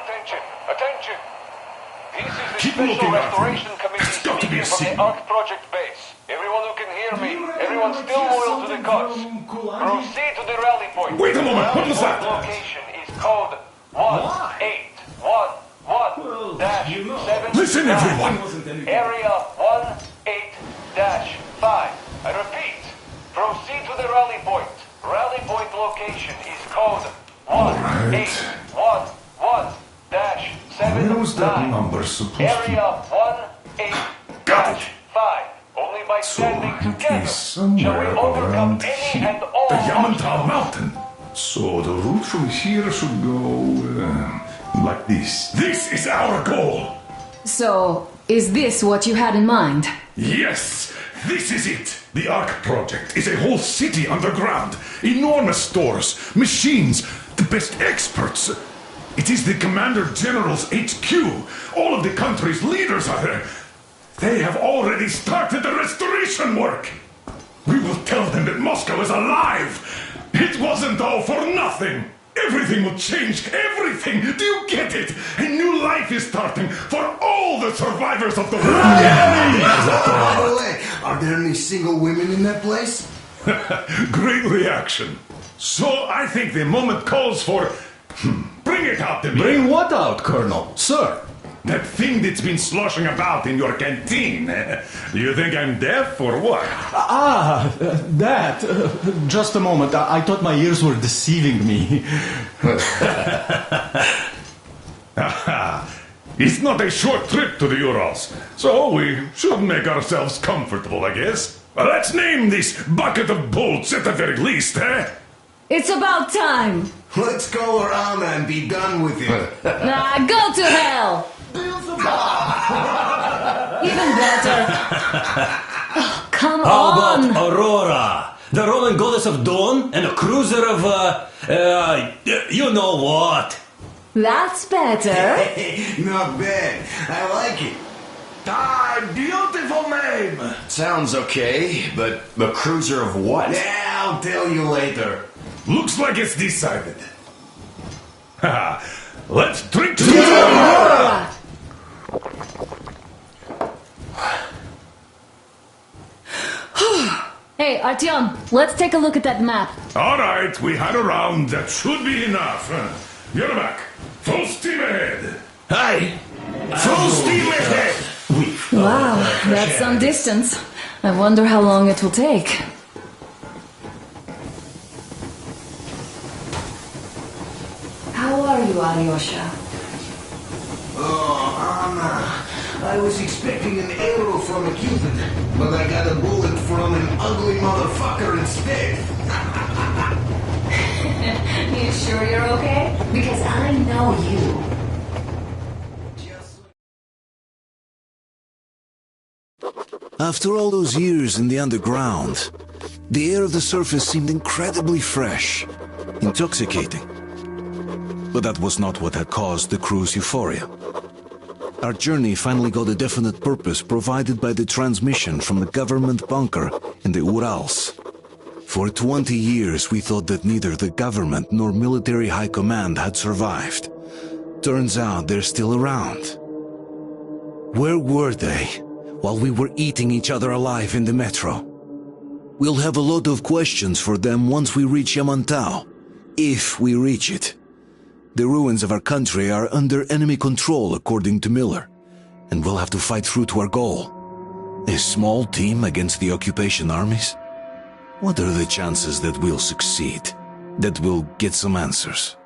Attention, attention. This is the Keep Special looking, Restoration Artyom. Committee There's got to be a speaking from the signal. Ark Project base. Everyone who can hear me, everyone still loyal to the cause. Proceed to the rally point. Wait a moment, what was that? Location is code 1811-7. Listen, everyone. Area 18-5. I repeat, proceed to the rally point. Rally point location is code 1811-7. Where was that number supposed to be? Area 18-5. Only by standing So, it together is shall we somewhere overcome around any here. and all The Yamantau obstacles. Mountain. So the route from here should go like this. This is our goal. So, is this what you had in mind? Yes, this is it. The Ark Project is a whole city underground. Enormous stores, machines, the best experts. It is the Commander General's HQ. All of the country's leaders are there. They have already started the restoration work. We will tell them that Moscow is alive. It wasn't all for nothing. Everything will change. Everything. Do you get it? A new life is starting for all the survivors of the war. By the way, are there any single women in that place? Great reaction. So I think the moment calls for... Bring it out to me. Bring what out, Colonel? Sir? That thing that's been sloshing about in your canteen. You think I'm deaf or what? That. Just a moment. I thought my ears were deceiving me. It's not a short trip to the Urals, so we should make ourselves comfortable, I guess. Let's name this bucket of bolts at the very least, eh? It's about time. Let's go around and be done with it. Nah, go to hell. Even better. Oh, come How on. about Aurora? The Roman goddess of dawn and a cruiser of, you know what? That's better. Not bad. I like it. Beautiful name. Sounds okay, but a cruiser of what? Yeah, I'll tell you later. Looks like it's decided. Let's drink to Aurora! Hey, Artyom, let's take a look at that map. All right, we had a round. That should be enough. You're back. Full steam ahead. Aye. Full steam ahead. Wow, that's some distance. I wonder how long it will take. How are you, Alyosha? Oh, Anna. I was expecting an arrow from a Cupid, but I got a bullet from an ugly motherfucker instead. You sure you're okay? Because I know you. After all those years in the underground, the air of the surface seemed incredibly fresh, intoxicating. But that was not what had caused the crew's euphoria. Our journey finally got a definite purpose provided by the transmission from the government bunker in the Urals. For 20 years we thought that neither the government nor military high command had survived. Turns out they're still around. Where were they while we were eating each other alive in the metro? We'll have a lot of questions for them once we reach Yamantau, if we reach it. The ruins of our country are under enemy control, according to Miller, and we'll have to fight through to our goal. A small team against the occupation armies? What are the chances that we'll succeed, that we'll get some answers?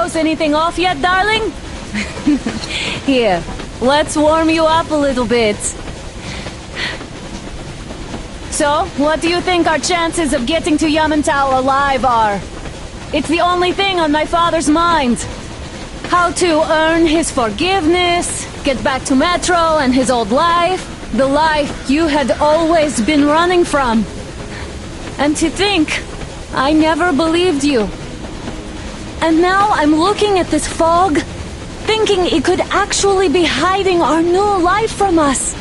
froze anything off yet, darling? Here, let's warm you up a little bit. So, what do you think our chances of getting to Yamantau alive are? It's the only thing on my father's mind. How to earn his forgiveness, get back to Metro and his old life. The life you had always been running from. And to think, I never believed you. And now I'm looking at this fog, thinking it could actually be hiding our new life from us.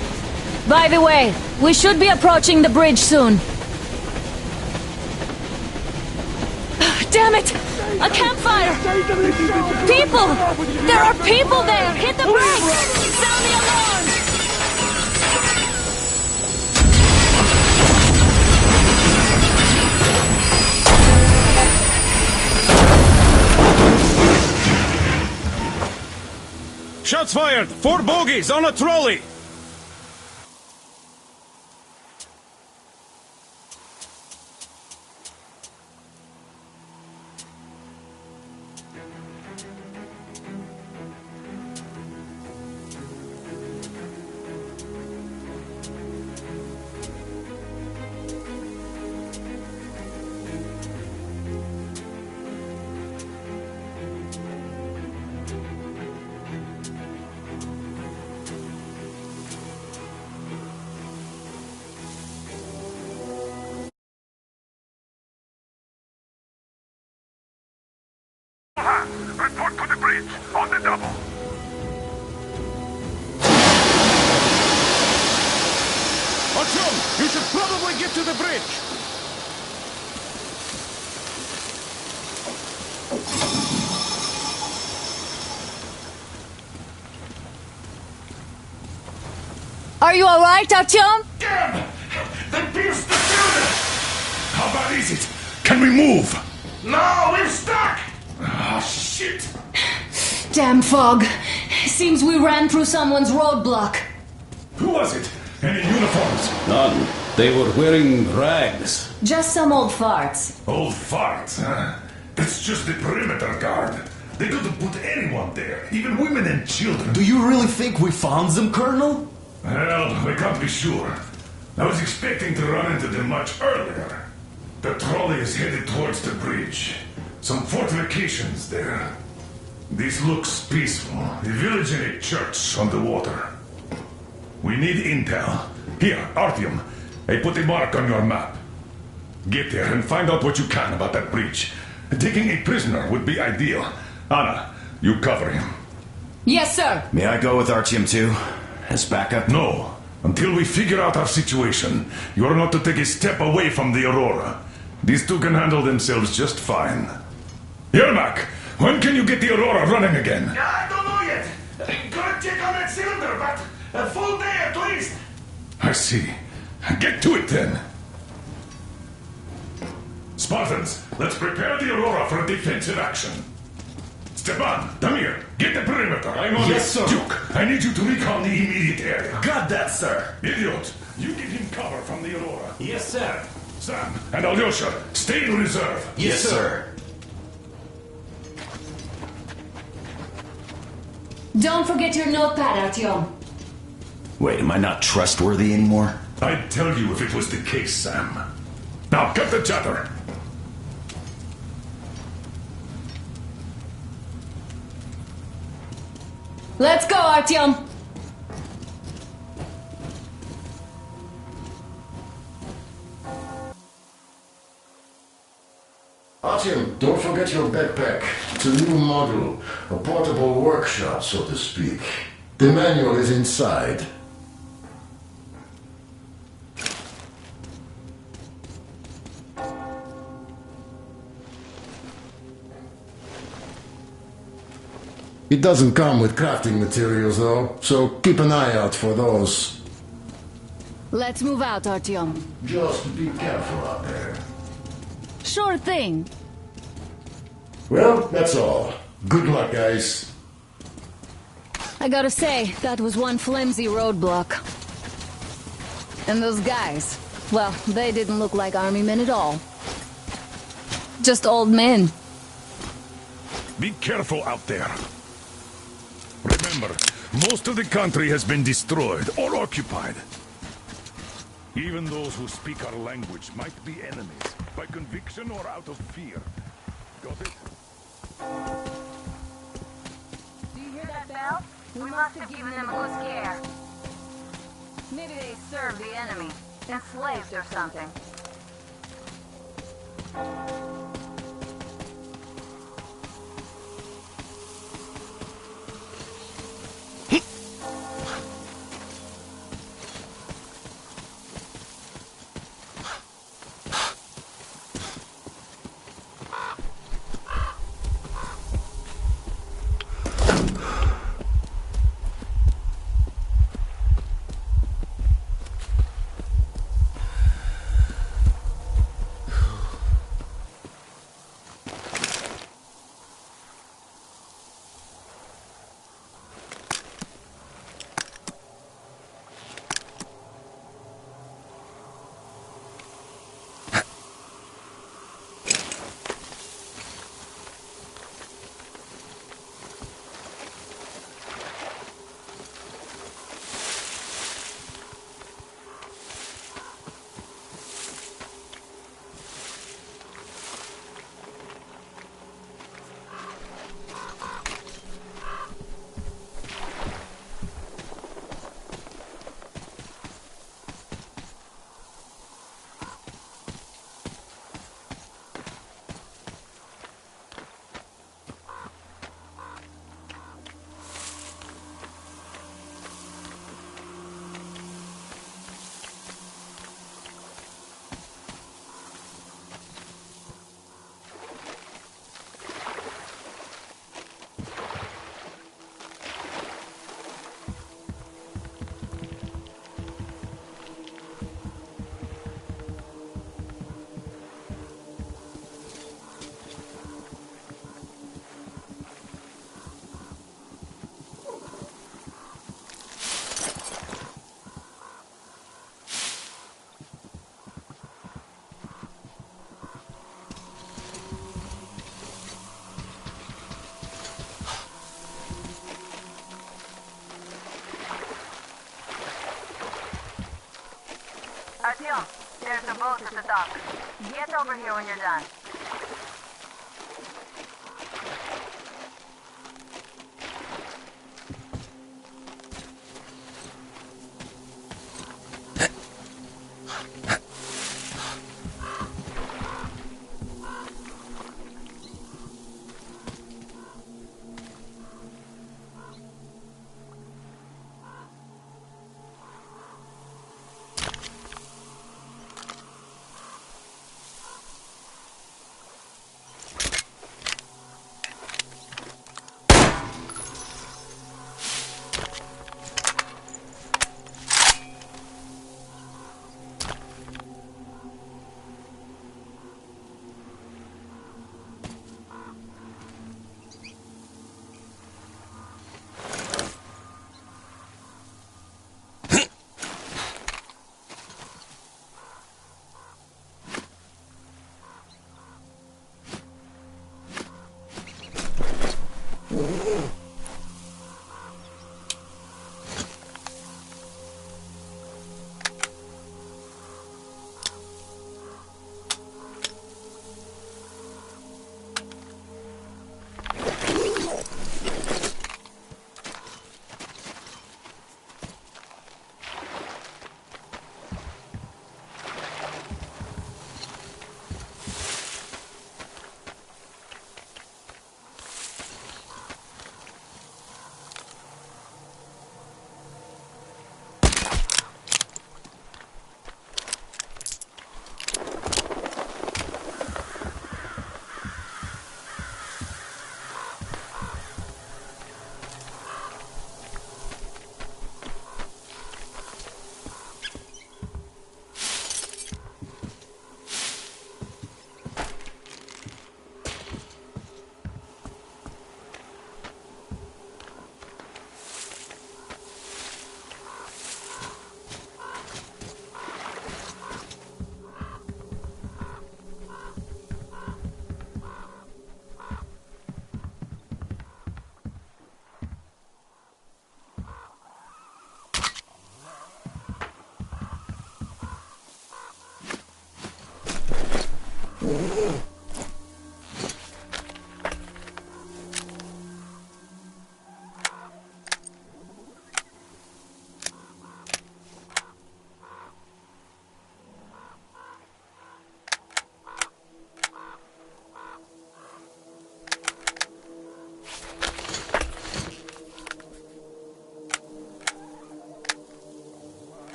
By the way, we should be approaching the bridge soon. Damn it! A campfire! People! There are people there! Hit the brakes! Sound the alarm! Shots fired! 4 bogies on a trolley! Report to the bridge, on the double. Artyom, you should probably get to the bridge. Are you alright, Artyom? Damn! They pierced the building! How bad is it? Can we move? No, we're stuck! Ah, shit! Damn fog. Seems we ran through someone's roadblock. Who was it? Any uniforms? None. They were wearing rags. Just some old farts. Old farts, huh? That's just the perimeter guard. They couldn't put anyone there, even women and children. Do you really think we found them, Colonel? Well, we can't be sure. I was expecting to run into them much earlier. The trolley is headed towards the bridge. Some fortifications there. This looks peaceful. A village and a church on the water. We need intel. Here, Artyom, I put a mark on your map. Get there and find out what you can about that bridge. Taking a prisoner would be ideal. Anna, you cover him. Yes, sir. May I go with Artyom too? As backup? No. Until we figure out our situation, you are not to take a step away from the Aurora. These two can handle themselves just fine. Yermak, when can you get the Aurora running again? I don't know yet. Gotta check on that cylinder, but a full day at least. I see. Get to it then. Spartans, let's prepare the Aurora for a defensive action. Stepan, Damir, get the perimeter. I'm on Yes, it. sir. Duke, I need you to recon the immediate area. Got that, sir. Idiot, you give him cover from the Aurora. Yes, sir. Sam and Alyosha, stay in reserve. Yes, sir. Don't forget your notepad, Artyom. Wait, am I not trustworthy anymore? I'd tell you if it was the case, Sam. Now, cut the chatter. Let's go, Artyom. Artyom, don't forget your backpack. It's a new model, a portable workshop, so to speak. The manual is inside. It doesn't come with crafting materials, though, so keep an eye out for those. Let's move out, Artyom. Just be careful out there. Sure thing. Well, that's all. Good luck, guys. I gotta say, that was one flimsy roadblock. And those guys, well, they didn't look like army men at all. Just old men. Be careful out there. Remember, most of the country has been destroyed or occupied. Even those who speak our language might be enemies, by conviction or out of fear. Got it? Do you hear that bell? We must have given them a good scare. Maybe they served the enemy, enslaved or something. Artyom, there's a boat at the dock. Get over here when you're done.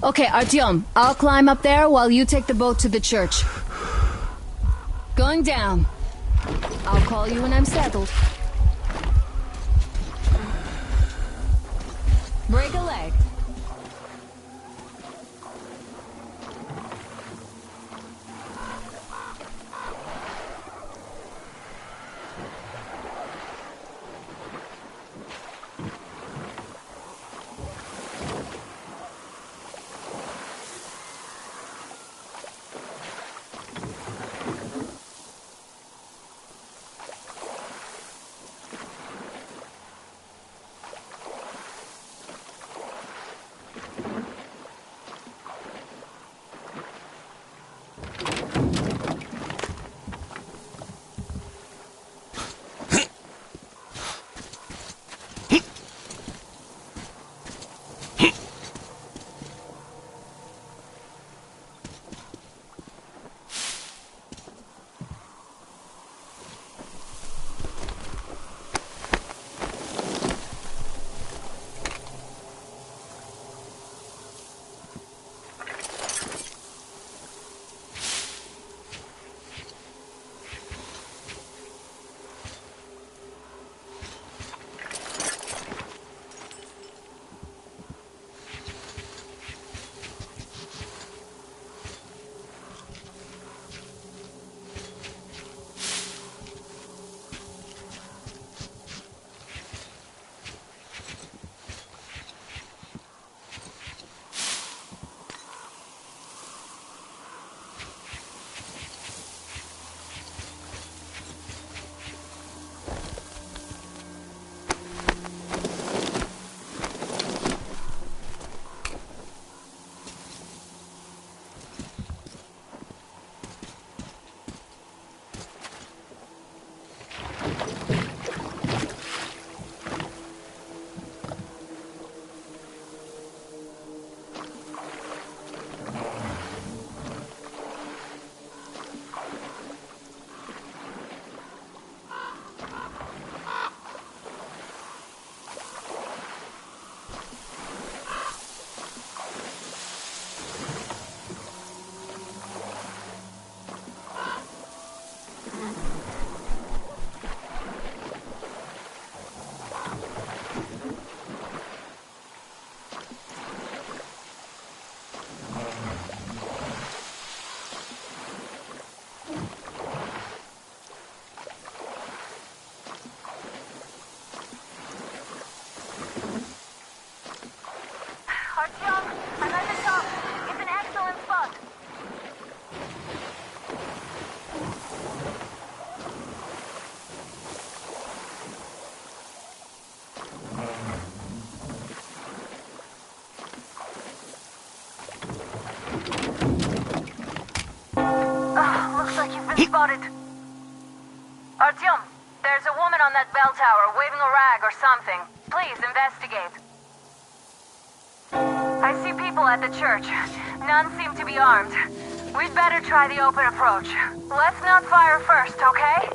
Okay, Artyom, I'll climb up there while you take the boat to the church. Going down. I'll call you when I'm settled. Break a leg. Spotted. Artyom, there's a woman on that bell tower waving a rag or something. Please investigate. I see people at the church. None seem to be armed. We'd better try the open approach. Let's not fire first, okay?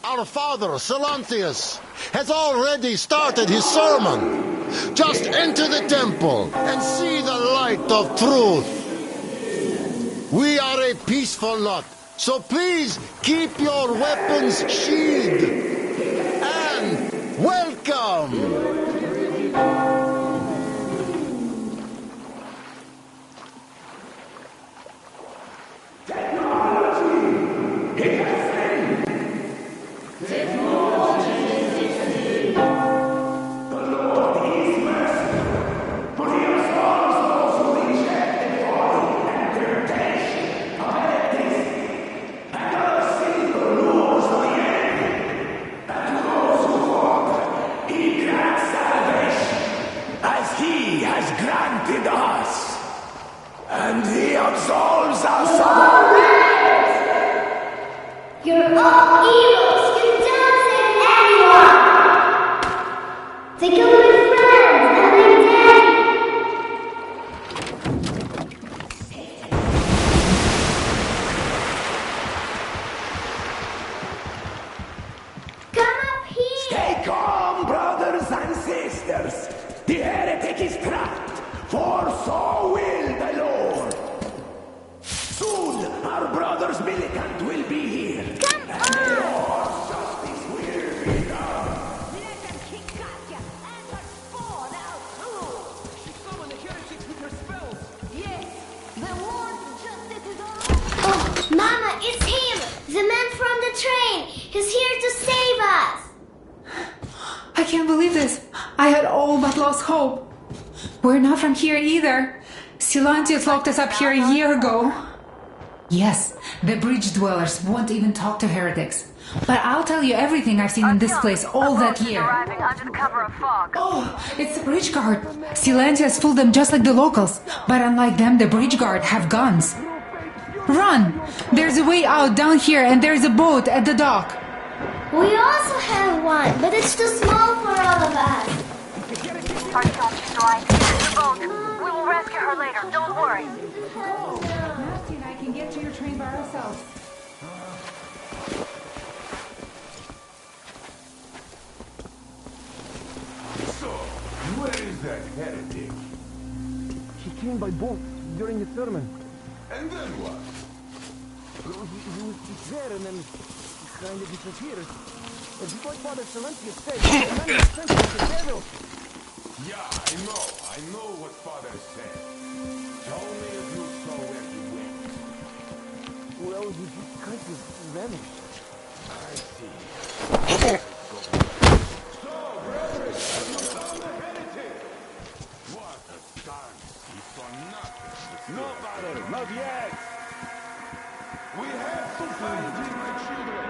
Our father, Silanthius, has already started his sermon. Just enter the temple and see the light of truth. We are a peaceful lot, so please keep your weapons sheathed. And welcome! Stay calm. believe this? I had all but lost hope. We're not from here either. Silantius locked us up here a year ago. Yes, the bridge dwellers won't even talk to heretics. But I'll tell you everything I've seen in this place all that year. Under the cover of fog. Oh, it's the bridge guard. Silantius fooled them just like the locals. But unlike them, the bridge guard have guns. Run! There's a way out down here and there's a boat at the dock. We also have one, but it's too small for all of us. Artyom, she's right. The boat. We will rescue her later. Don't worry. Nasty and I can get to your train by ourselves. So, where is that heretic? He came by boat during the sermon. And then what? He was there and then kind of disappeared. It's like Father Silencio said, the man was sent by the devil. Yeah, I know what Father said. Tell me if you saw where he went. Well, he just kind of vanished. I see. So, brethren, have you found the heretic? What a dance. He saw nothing. No, Father, not yet. We have to find him, my children.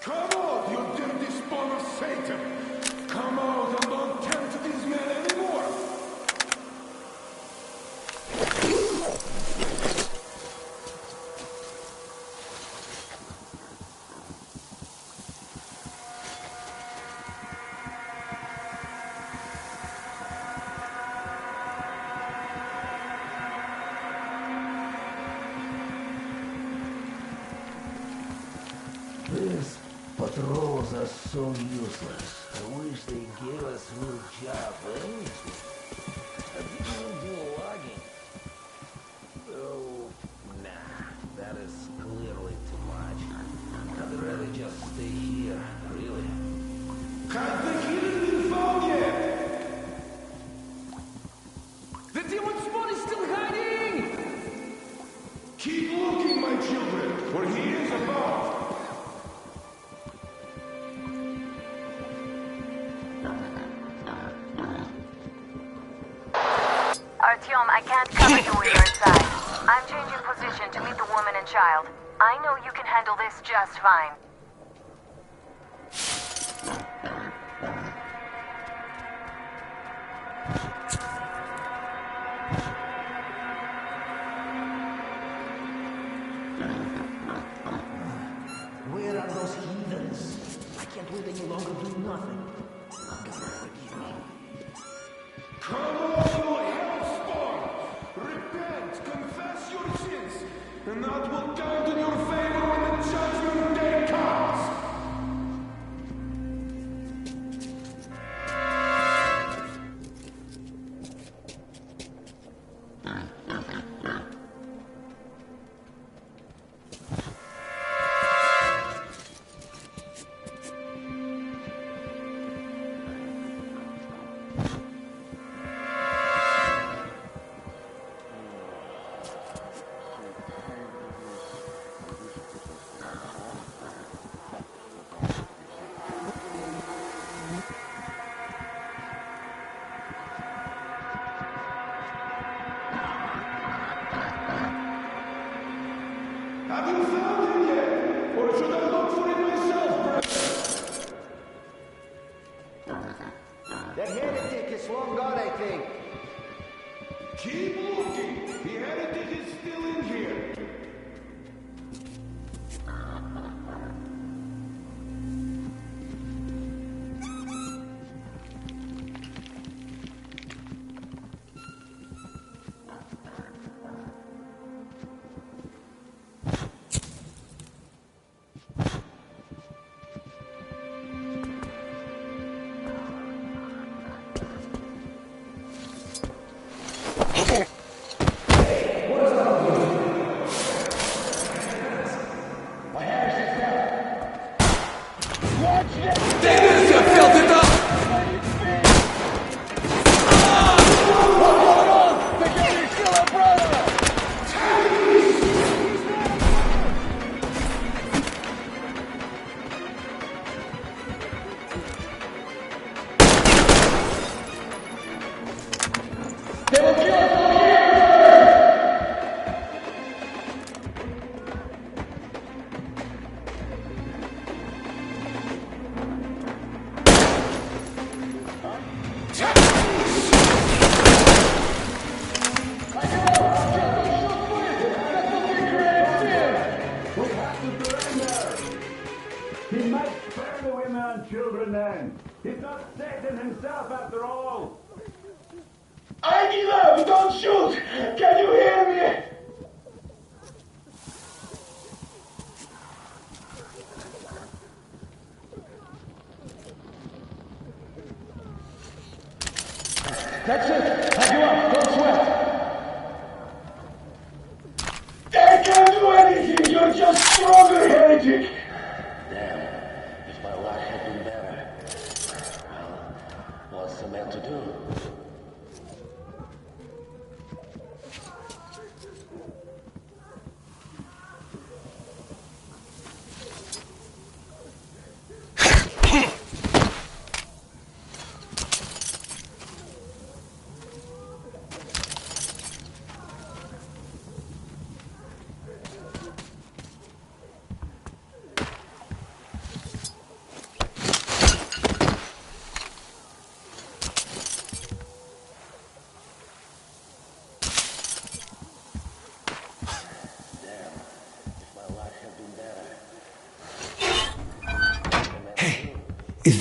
Come out, you dirty spawn of Satan! Come out and don't tempt these men anymore! These patrols are so useless. I wish they'd give us a real job, eh? I didn't even do logging. Oh, nah, that is clearly too much. I'd rather just stay here, really. Has the healer been found yet? The demon spawn is still hiding! Keep looking, my children, for he is above. Artyom, I can't cover you when you're inside. I'm changing position to meet the woman and child. I know you can handle this just fine. Where are those heathens? I can't wait any longer to do nothing. I'm gonna forgive me. Come on, you hellspawn! Repent, confess your sins, and that will count in your favor when the judgment day comes! Have you found him yet? Or should I look for it myself, That heretic is long gone, I think. Keep looking! The heretic is still in here! He might spare the women and children then. He's not Satan himself after all. I give up! Don't shoot! Can you hear me? That's it! I give up! Don't sweat! I can't do anything! You're just stronger, heretic! Damn, if my luck had been better. Well, what's the man to do?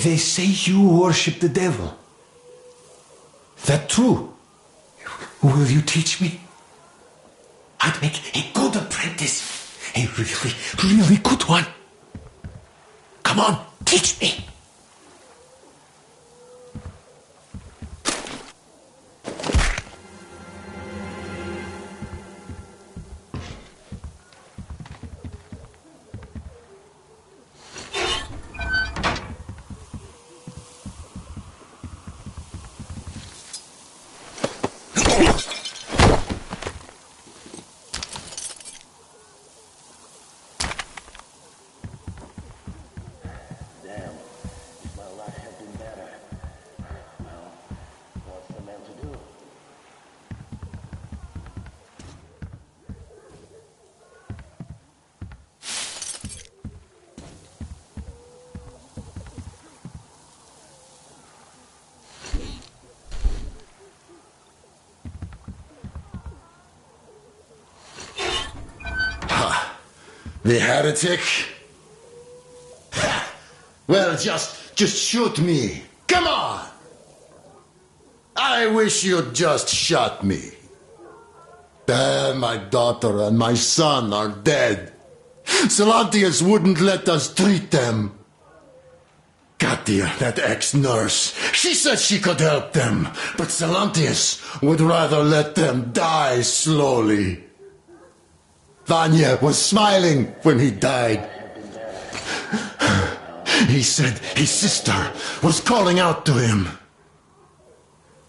They say you worship the devil. That true? Will you teach me? I'd make a good apprentice. A really, really good one. Come on, teach me. The heretic? Well, just shoot me. Come on! I wish you'd just shot me. Then my daughter and my son are dead. Silantius wouldn't let us treat them. Katia, that ex-nurse, she said she could help them, but Silantius would rather let them die slowly. Vanya was smiling when he died. He said his sister was calling out to him.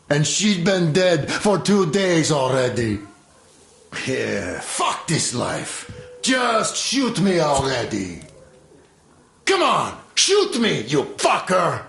And she'd been dead for 2 days already. Yeah, fuck this life. Just shoot me already. Come on, shoot me, you fucker!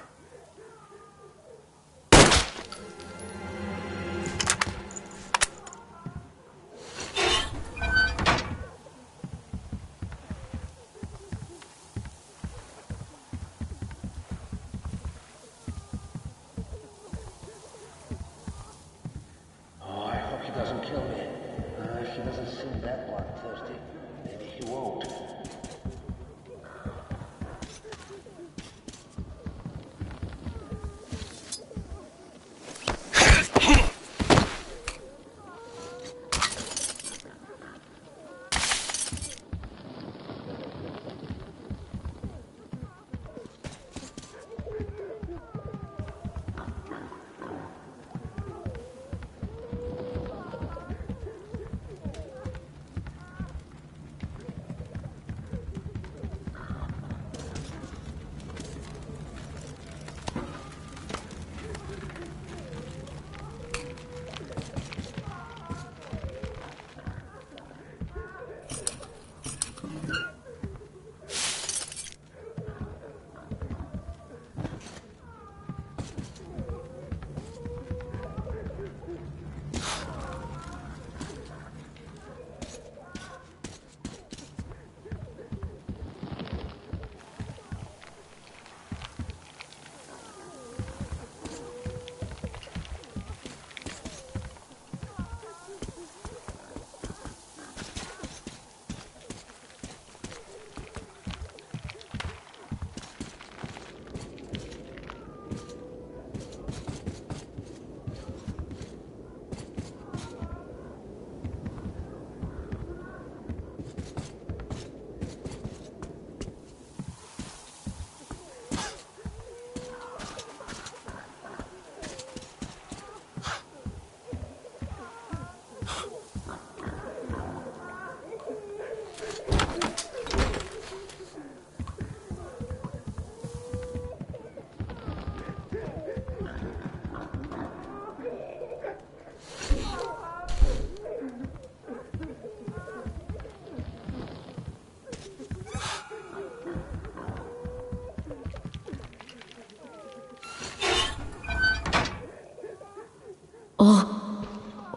Oh,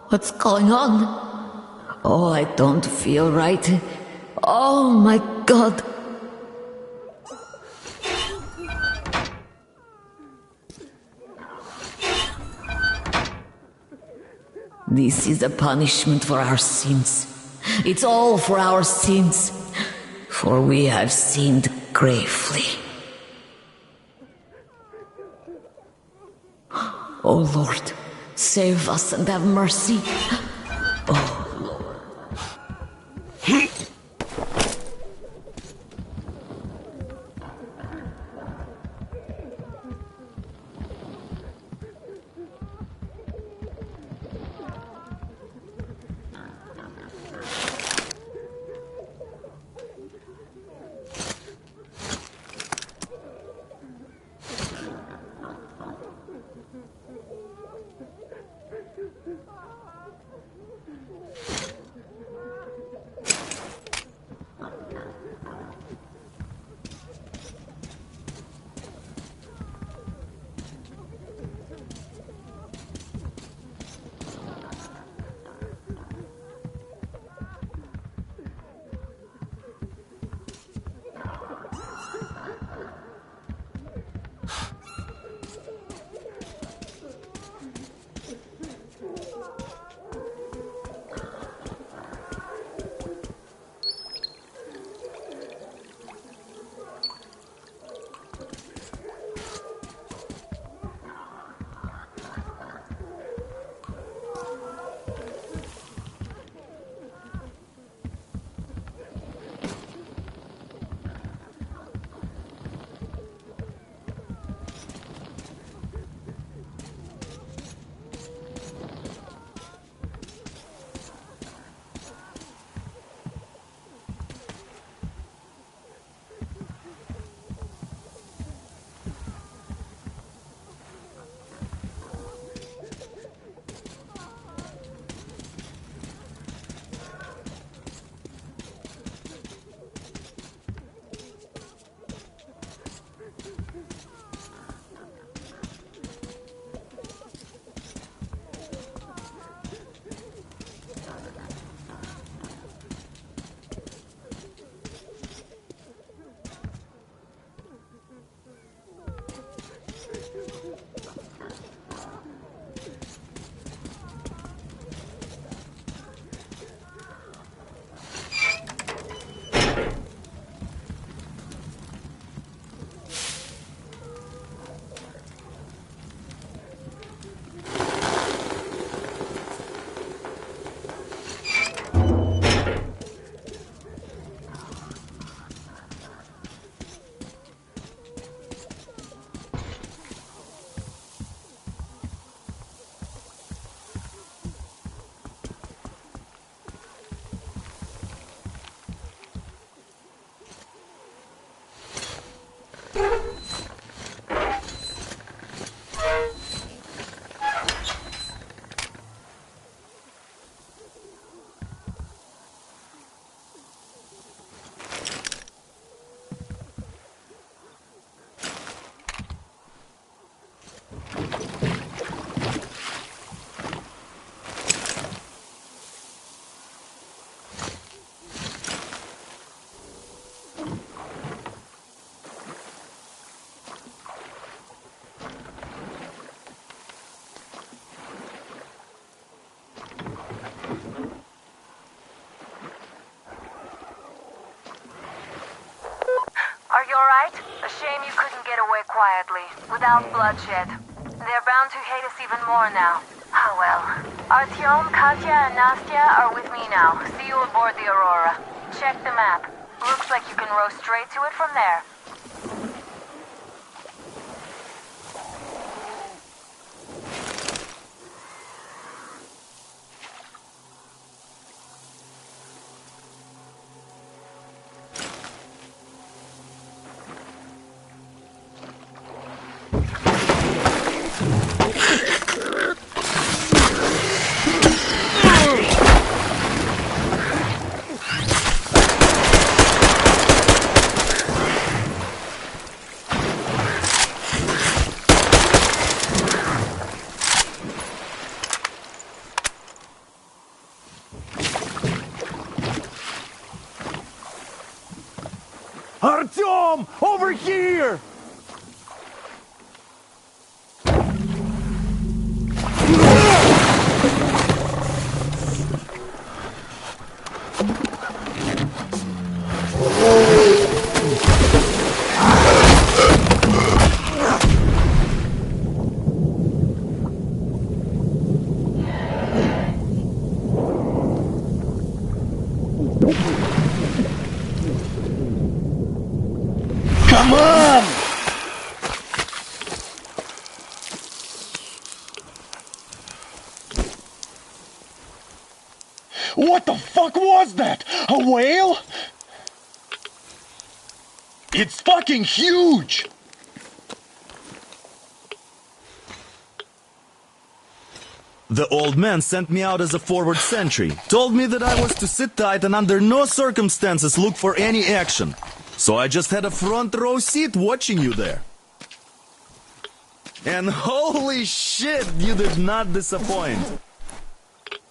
what's going on? Oh, I don't feel right. Oh my God. This is a punishment for our sins. It's all for our sins. For we have sinned gravely. Oh Lord, save us and have mercy. Oh Lord. Are you alright? A shame you couldn't get away quietly, without bloodshed. They're bound to hate us even more now. Ah well. Artyom, Katya, and Nastya are with me now. See you aboard the Aurora. Check the map. Looks like you can row straight to it from there. Artyom! Over here! Come on! What the fuck was that? A whale? It's fucking huge! The old man sent me out as a forward sentry, told me that I was to sit tight and under no circumstances look for any action. So I just had a front row seat watching you there. And holy shit, you did not disappoint.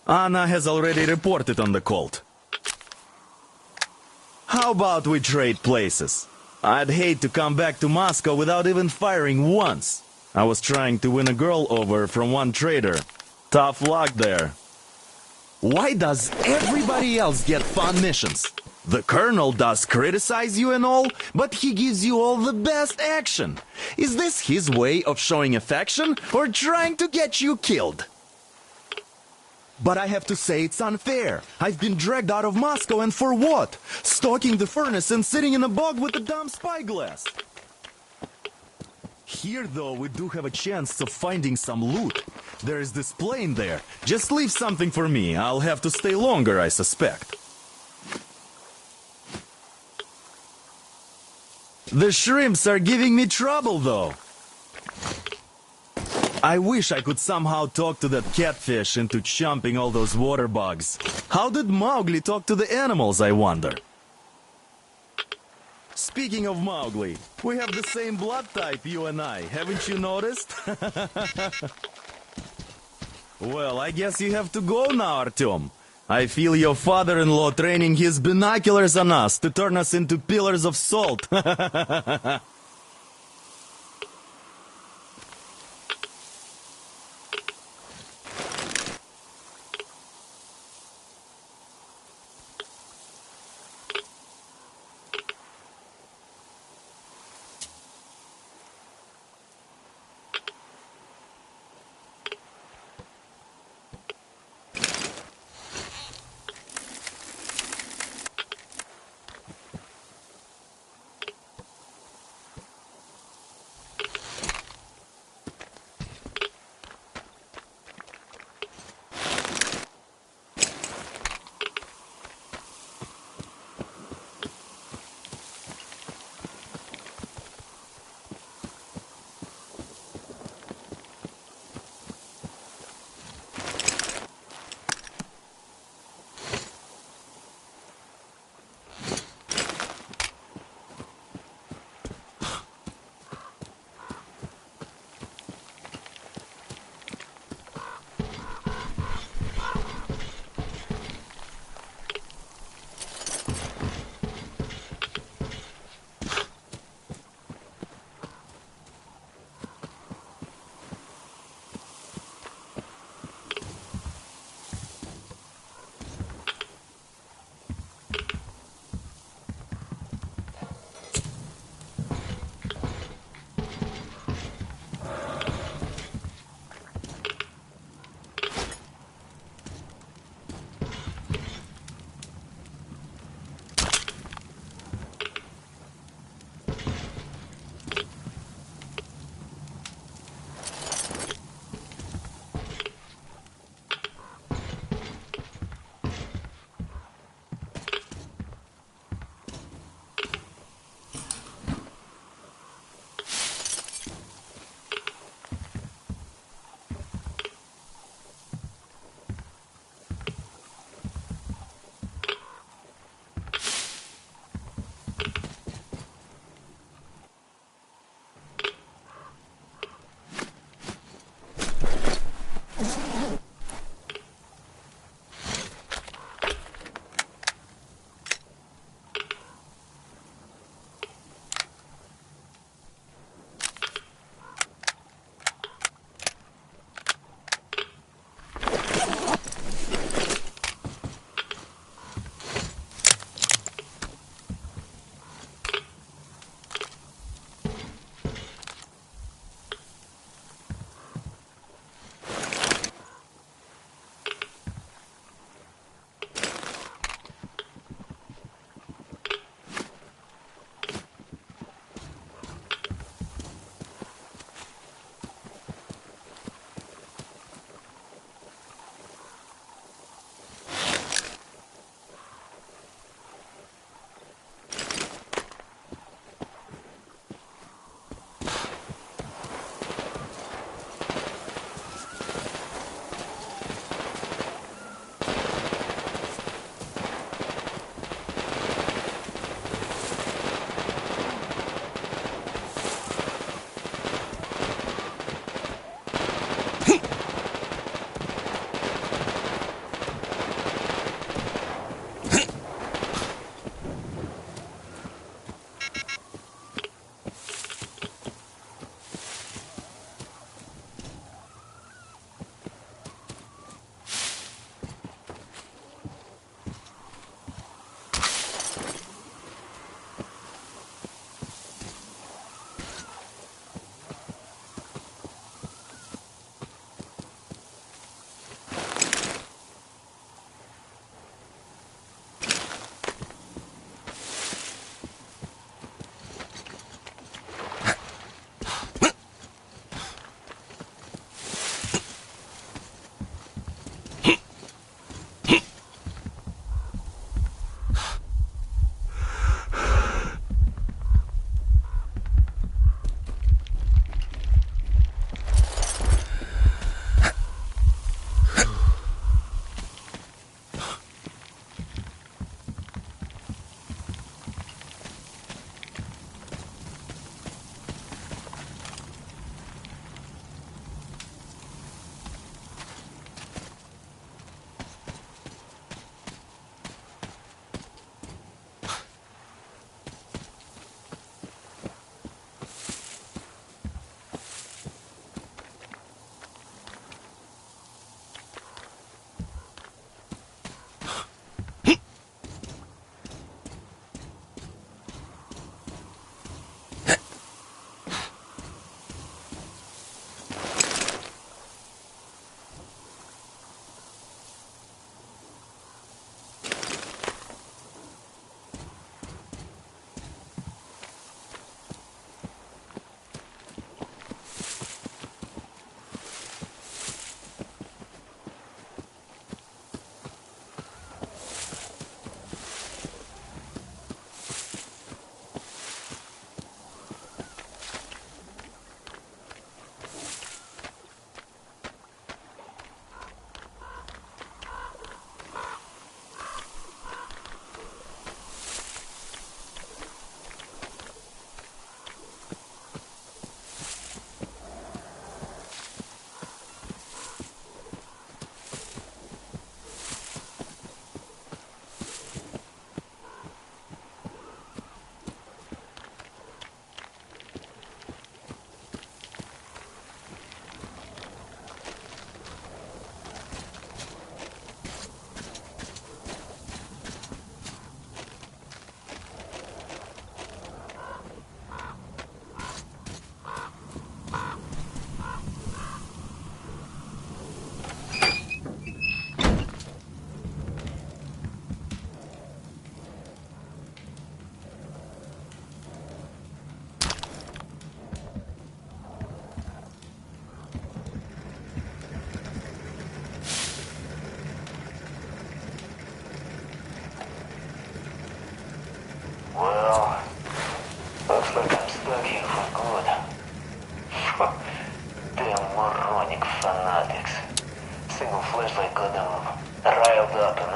Anna has already reported on the cult. How about we trade places? I'd hate to come back to Moscow without even firing once. I was trying to win a girl over from one trader. Tough luck there. Why does everybody else get fun missions? The colonel does criticize you and all, but he gives you all the best action. Is this his way of showing affection or trying to get you killed? But I have to say it's unfair. I've been dragged out of Moscow, and for what? Stalking the furnace and sitting in a bog with a dumb spyglass. Here, though, we do have a chance of finding some loot. There is this plane there. Just leave something for me. I'll have to stay longer, I suspect. The shrimps are giving me trouble, though. I wish I could somehow talk to that catfish into chomping all those water bugs. How did Mowgli talk to the animals, I wonder? Speaking of Mowgli, we have the same blood type, you and I. Haven't you noticed? Well, I guess you have to go now, Artyom. I feel your father-in-law training his binoculars on us to turn us into pillars of salt.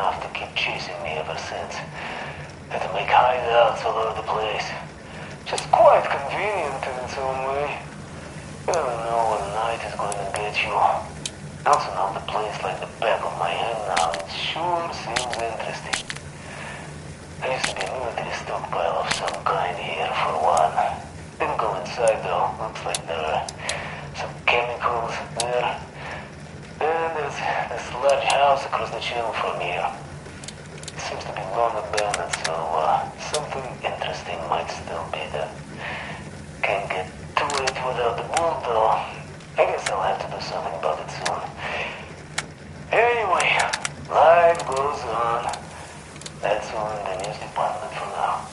enough to keep chasing me ever since. Had to make hideouts all over the place. Just quite convenient in its own way. You never know what night is going to get you. I also know the place like the back of my hand now. It sure seems interesting. There used to be a military stockpile of some kind here for a while. Didn't go inside though. Looks like there are some chemicals there. And there's this large house across the channel from here. It seems to be long abandoned, so something interesting might still be there. Can't get to it without the bolt though. I guess I'll have to do something about it soon. Anyway, life goes on. That's all in the news department for now.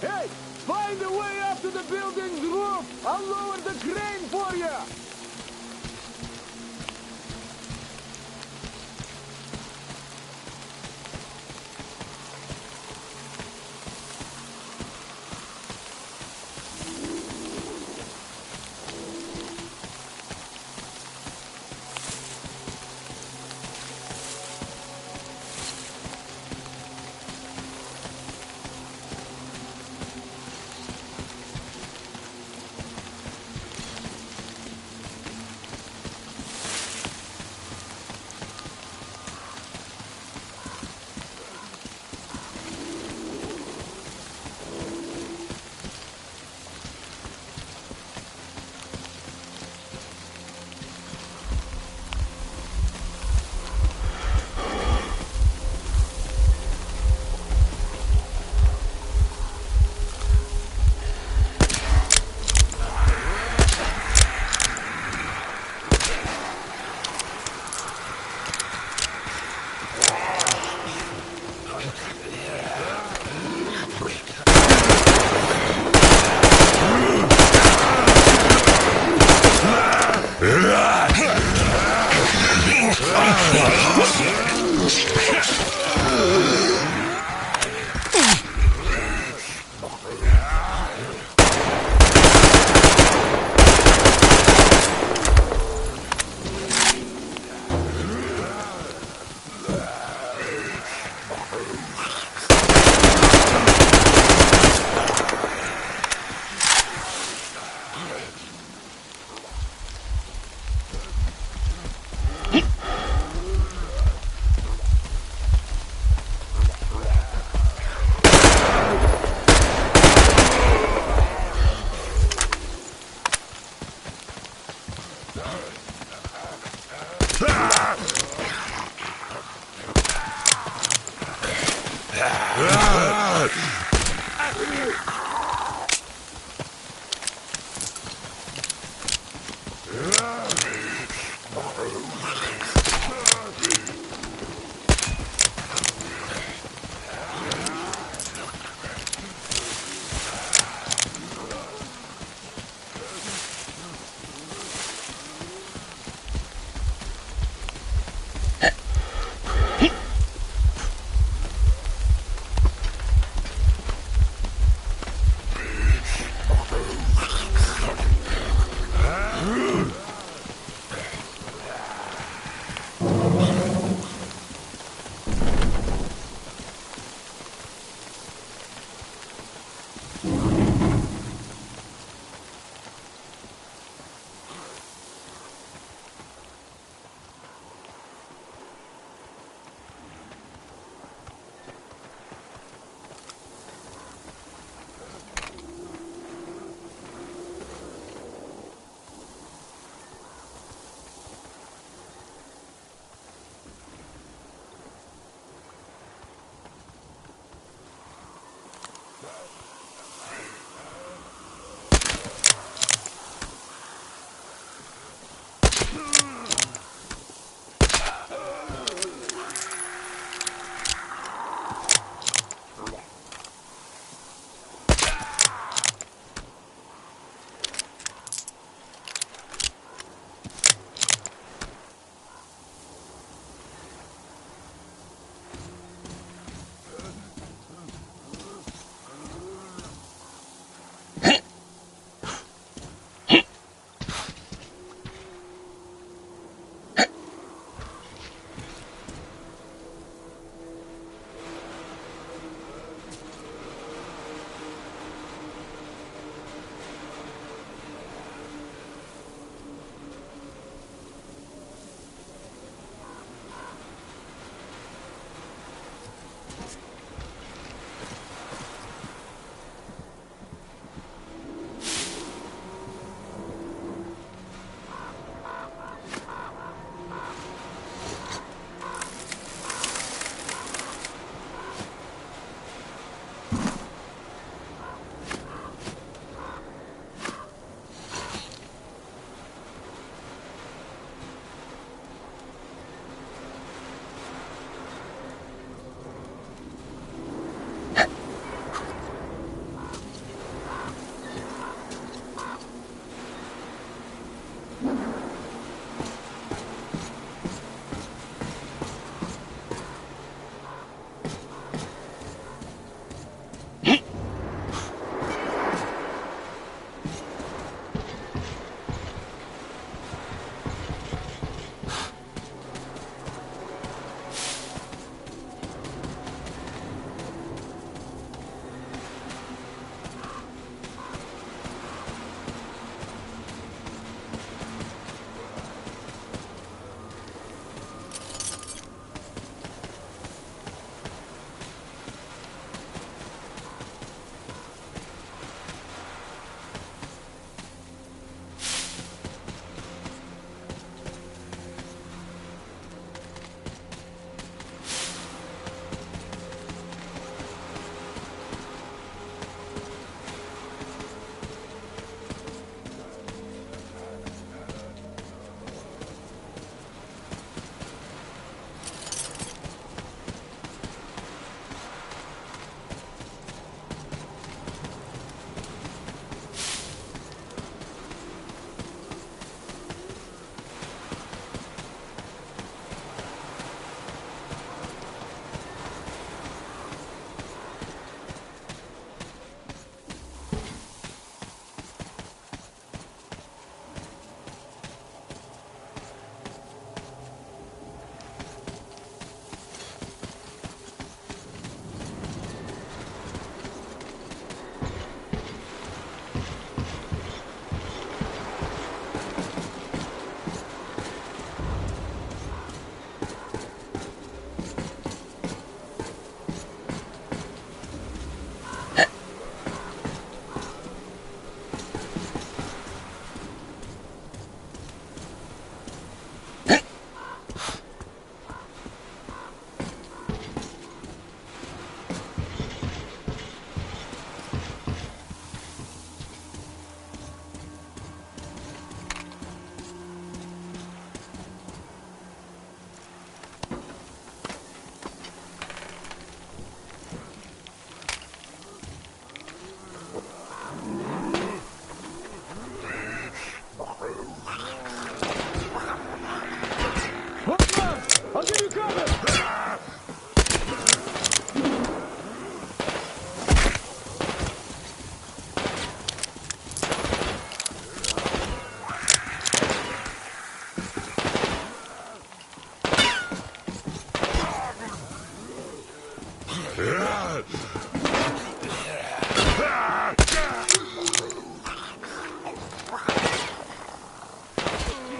Hey, find a way up to the building's roof! I'll lower the crane for you!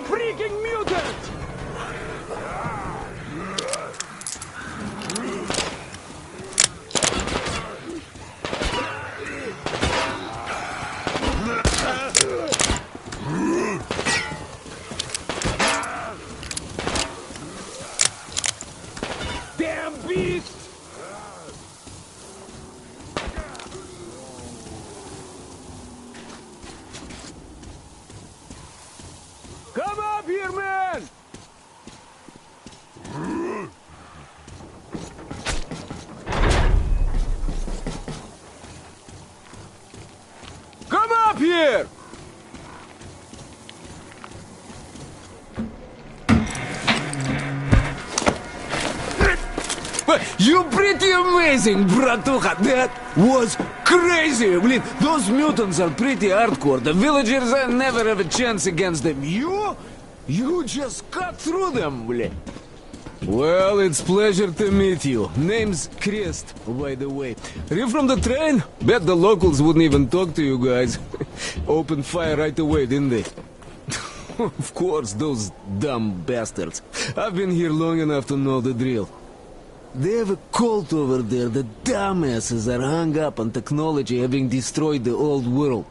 Freaking mutant! Damn beast! Come up here, man! Come up here! You're pretty amazing, bratuха. That was crazy. Blin, those mutants are pretty hardcore. The villagers never have a chance against them. You just cut through them, blin. Well, it's pleasure to meet you. Name's Crest, by the way. Are you from the train? Bet the locals wouldn't even talk to you guys. Opened fire right away, didn't they? Of course, those dumb bastards. I've been here long enough to know the drill. They have a cult over there. The dumbasses are hung up on technology having destroyed the old world.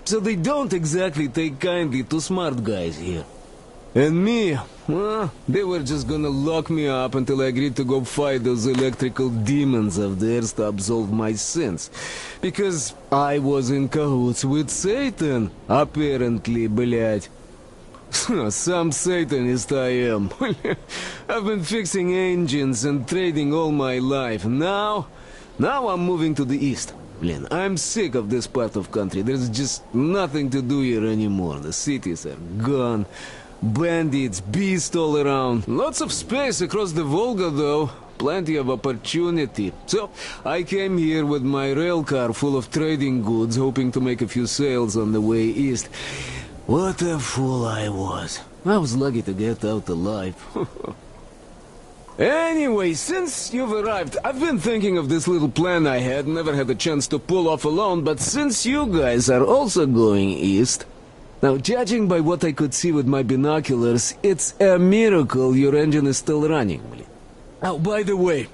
So they don't exactly take kindly to smart guys here. And me, well, they were just gonna lock me up until I agreed to go fight those electrical demons of theirs to absolve my sins. Because I was in cahoots with Satan, apparently, блядь. Some Satanist I am. I've been fixing engines and trading all my life. Now I'm moving to the east. Blin, I'm sick of this part of country. There's just nothing to do here anymore. The cities are gone. Bandits, beasts all around. Lots of space across the Volga, though. Plenty of opportunity. So, I came here with my rail car full of trading goods, hoping to make a few sales on the way east. What a fool I was. I was lucky to get out alive. Anyway, since you've arrived, I've been thinking of this little plan I had, never had a chance to pull off alone, but since you guys are also going east... Now, judging by what I could see with my binoculars, it's a miracle your engine is still running. Oh, by the way,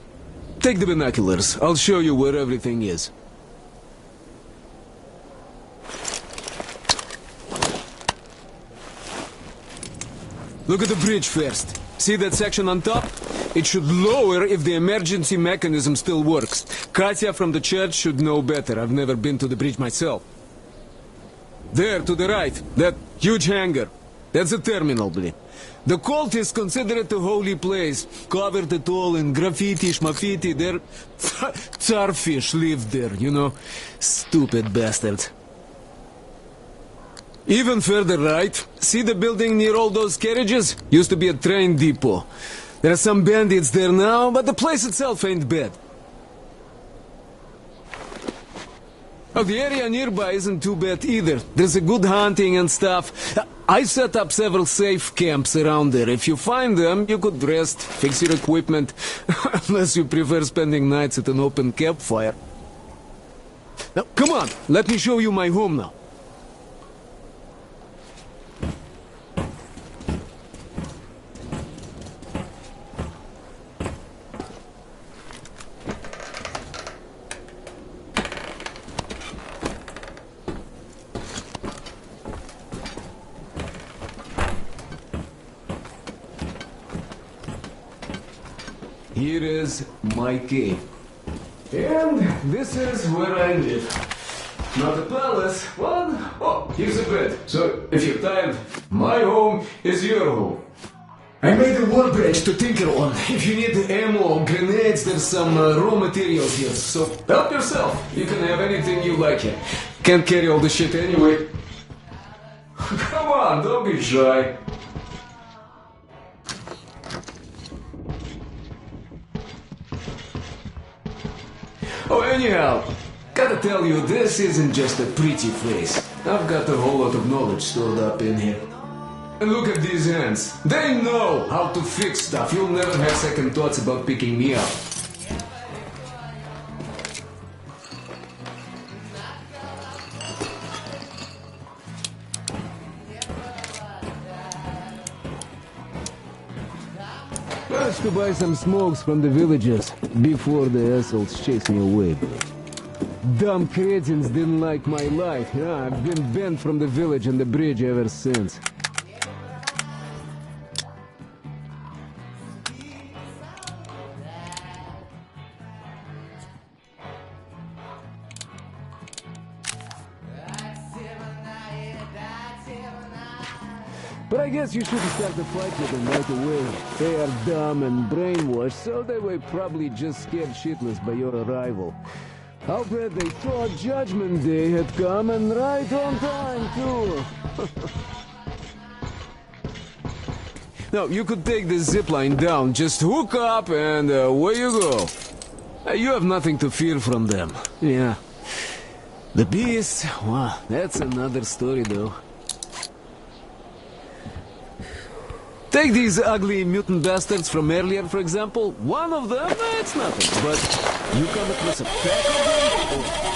take the binoculars. I'll show you where everything is. Look at the bridge first. See that section on top? It should lower if the emergency mechanism still works. Katya from the church should know better. I've never been to the bridge myself. There, to the right, that huge hangar. That's a terminal, blin. The cultists consider it a holy place. Covered it all in graffiti, schmaffiti. Their tsarfish live there, you know. Stupid bastards. Even further right, see the building near all those carriages? Used to be a train depot. There are some bandits there now, but the place itself ain't bad. Oh, the area nearby isn't too bad either. There's a good hunting and stuff. I set up several safe camps around there. If you find them, you could rest, fix your equipment. Unless you prefer spending nights at an open campfire. Now, come on, let me show you my home now. Here is my cave. And this is where I live. Not a palace, but... Oh, here's a bed. So, if you're tired, my home is your home. I made a workbench to tinker on. If you need ammo or grenades, there's some raw materials here. So, help yourself. You can have anything you like here. Can't carry all the shit anyway. Come on, don't be shy. Oh, anyhow, gotta tell you, this isn't just a pretty place. I've got a whole lot of knowledge stored up in here. And look at these hands. They know how to fix stuff. You'll never have second thoughts about picking me up. much to buy some smokes from the villagers before the assholes chase me away, bro. Dumb cretins didn't like my life. Yeah, I've been banned from the village and the bridge ever since. But I guess you shouldn't start the fight with them right away. They are dumb and brainwashed, so they were probably just scared shitless by your arrival. I'll bet they thought Judgment Day had come, and right on time, too. Now, you could take the zipline down, just hook up, and away you go. You have nothing to fear from them. Yeah. The beast, well, that's another story, though. Take these ugly mutant bastards from earlier, for example. One of them, it's nothing, but you come across a pack of them?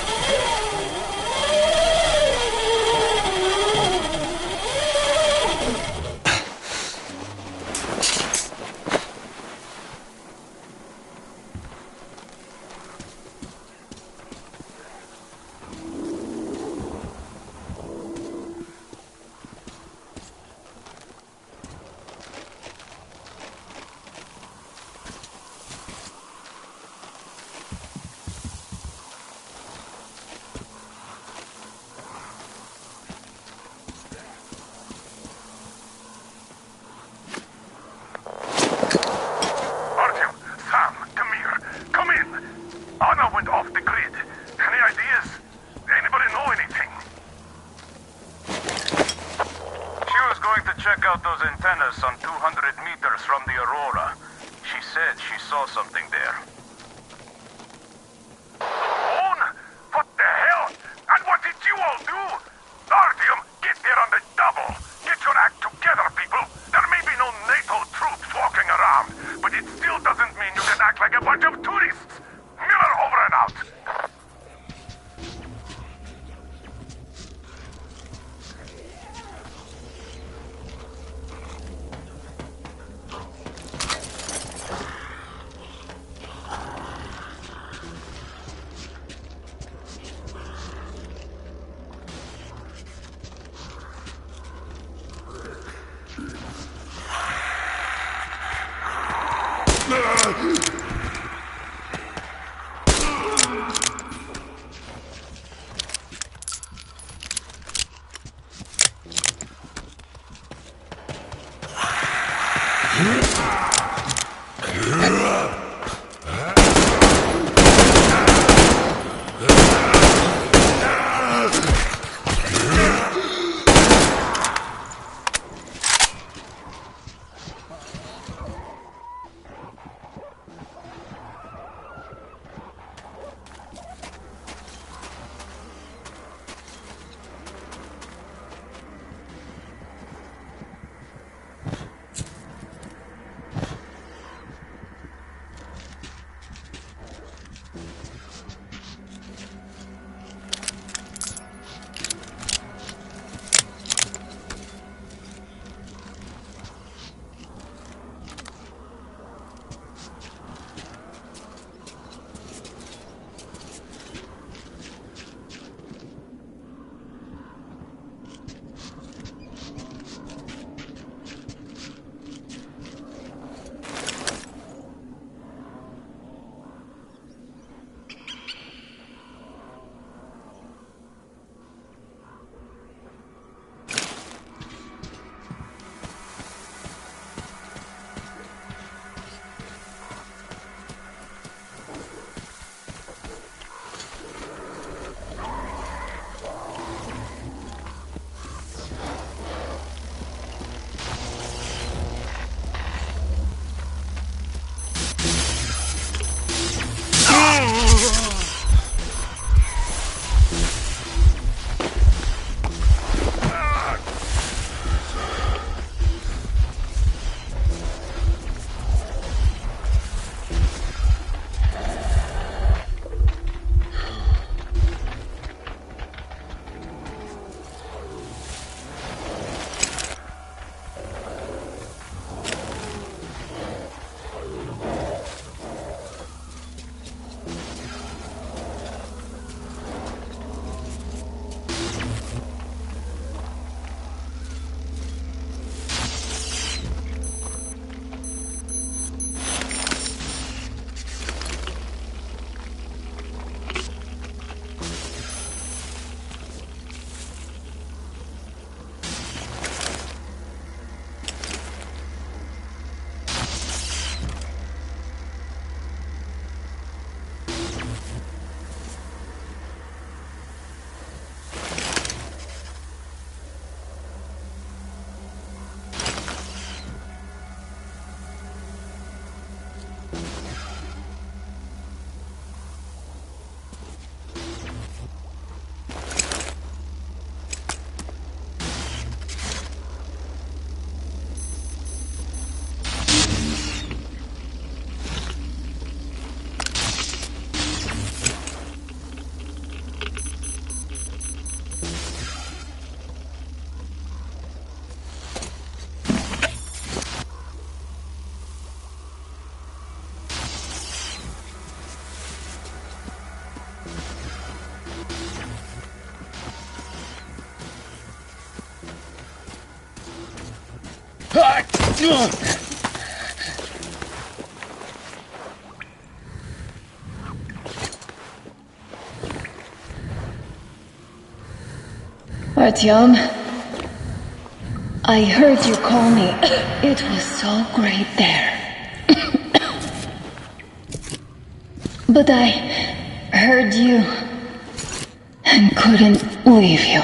Artyom, I heard you call me. It was so great there. But I heard you and couldn't leave you.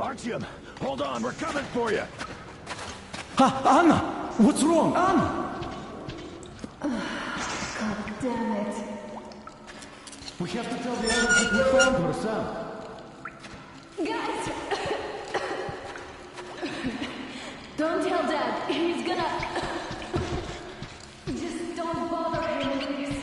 Artyom, hold on, we're coming for you. Anna! What's wrong, Anna? God damn it. We have to tell the others that we found her, Sam. Guys! Don't tell Dad. He's gonna... Just don't bother him, please.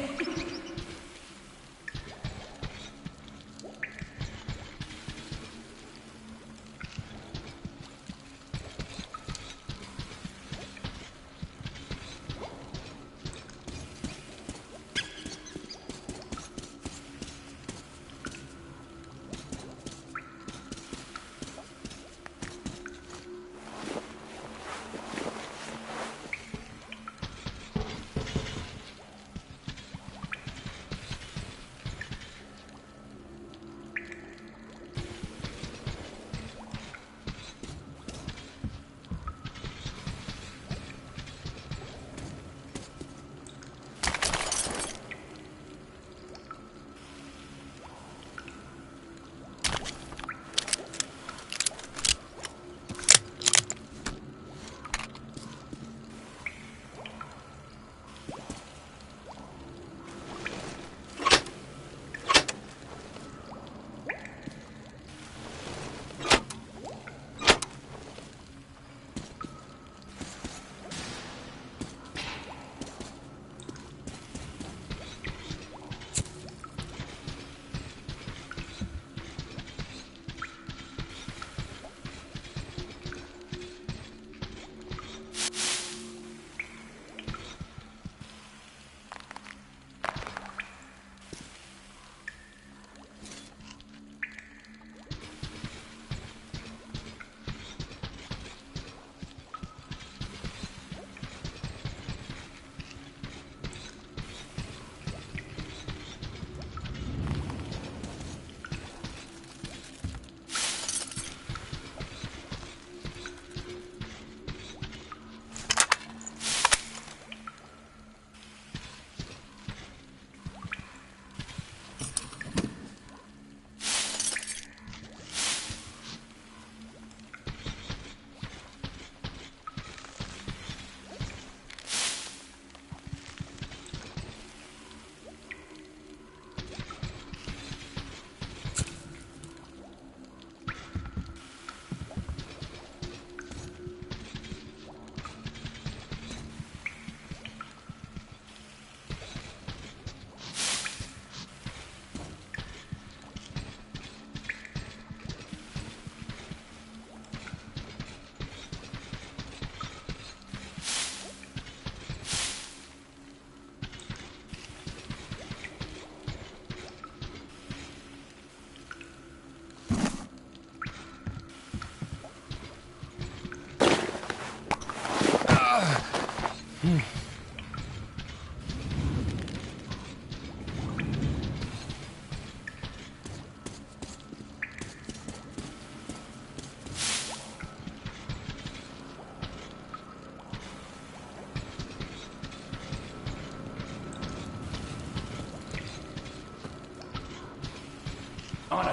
Anna,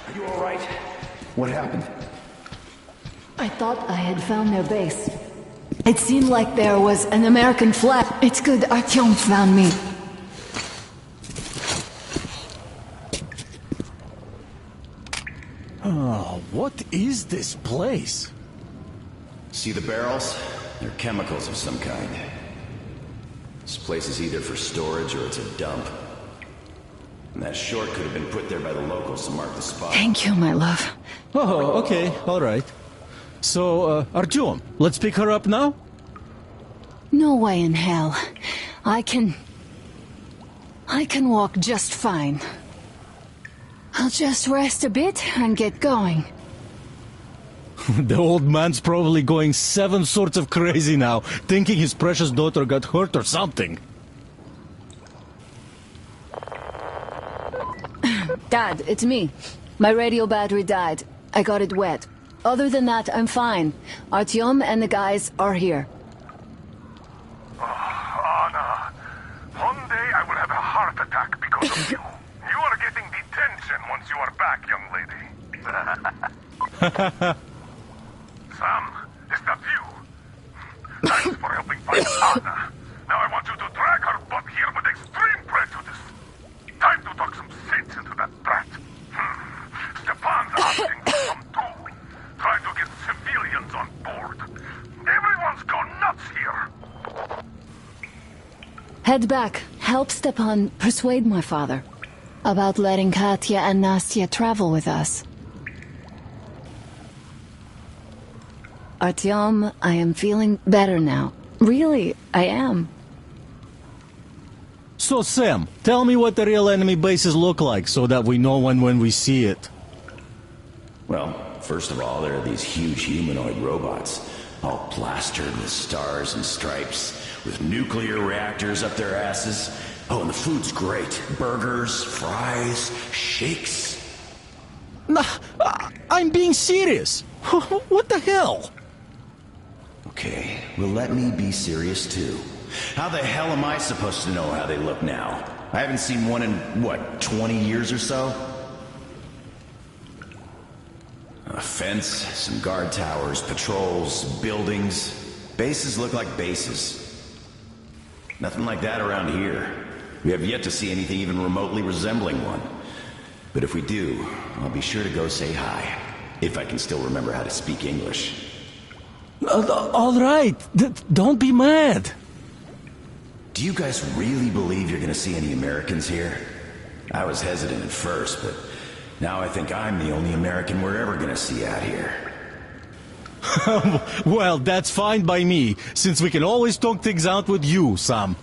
are you all right? What happened? I thought I had found their base. It seemed like there was an American flag. It's good Artyom found me. Oh, what is this place? See the barrels? They're chemicals of some kind. This place is either for storage or it's a dump. And that short could have been put there by the locals to mark the spot. Thank you, my love. Oh, okay, all right. So, Artyom, let's pick her up now? No way in hell. I can walk just fine. I'll just rest a bit and get going. The old man's probably going 7 sorts of crazy now, thinking his precious daughter got hurt or something. Dad, it's me. My radio battery died. I got it wet. Other than that, I'm fine. Artyom and the guys are here. Anna, one day I will have a heart attack because of you. You are getting detention once you are back, young lady. Sam, is that you? Thanks for helping find Anna. Now I want you to drag her butt here with extreme prejudice. Time to talk some sense into that brat. Stepan's asking for some too. Trying to get civilians on board. Everyone's gone nuts here. Head back. Help Stepan persuade my father about letting Katya and Nastya travel with us. Artyom, I am feeling better now. Really, I am. So, Sam, tell me what the real enemy bases look like so that we know when we see it. Well, first of all, there are these huge humanoid robots, all plastered with stars and stripes, with nuclear reactors up their asses. Oh, and the food's great. Burgers, fries, shakes. Nah, I'm being serious. What the hell? Okay, well, let me be serious too. How the hell am I supposed to know how they look now? I haven't seen one in, what, 20 years or so? A fence, some guard towers, patrols, buildings. Bases look like bases. Nothing like that around here. We have yet to see anything even remotely resembling one. But if we do, I'll be sure to go say hi. If I can still remember how to speak English. All right, don't be mad. Do you guys really believe you're gonna see any Americans here? I was hesitant at first, but now I think I'm the only American we're ever gonna see out here. Well, that's fine by me, since we can always talk things out with you, Sam.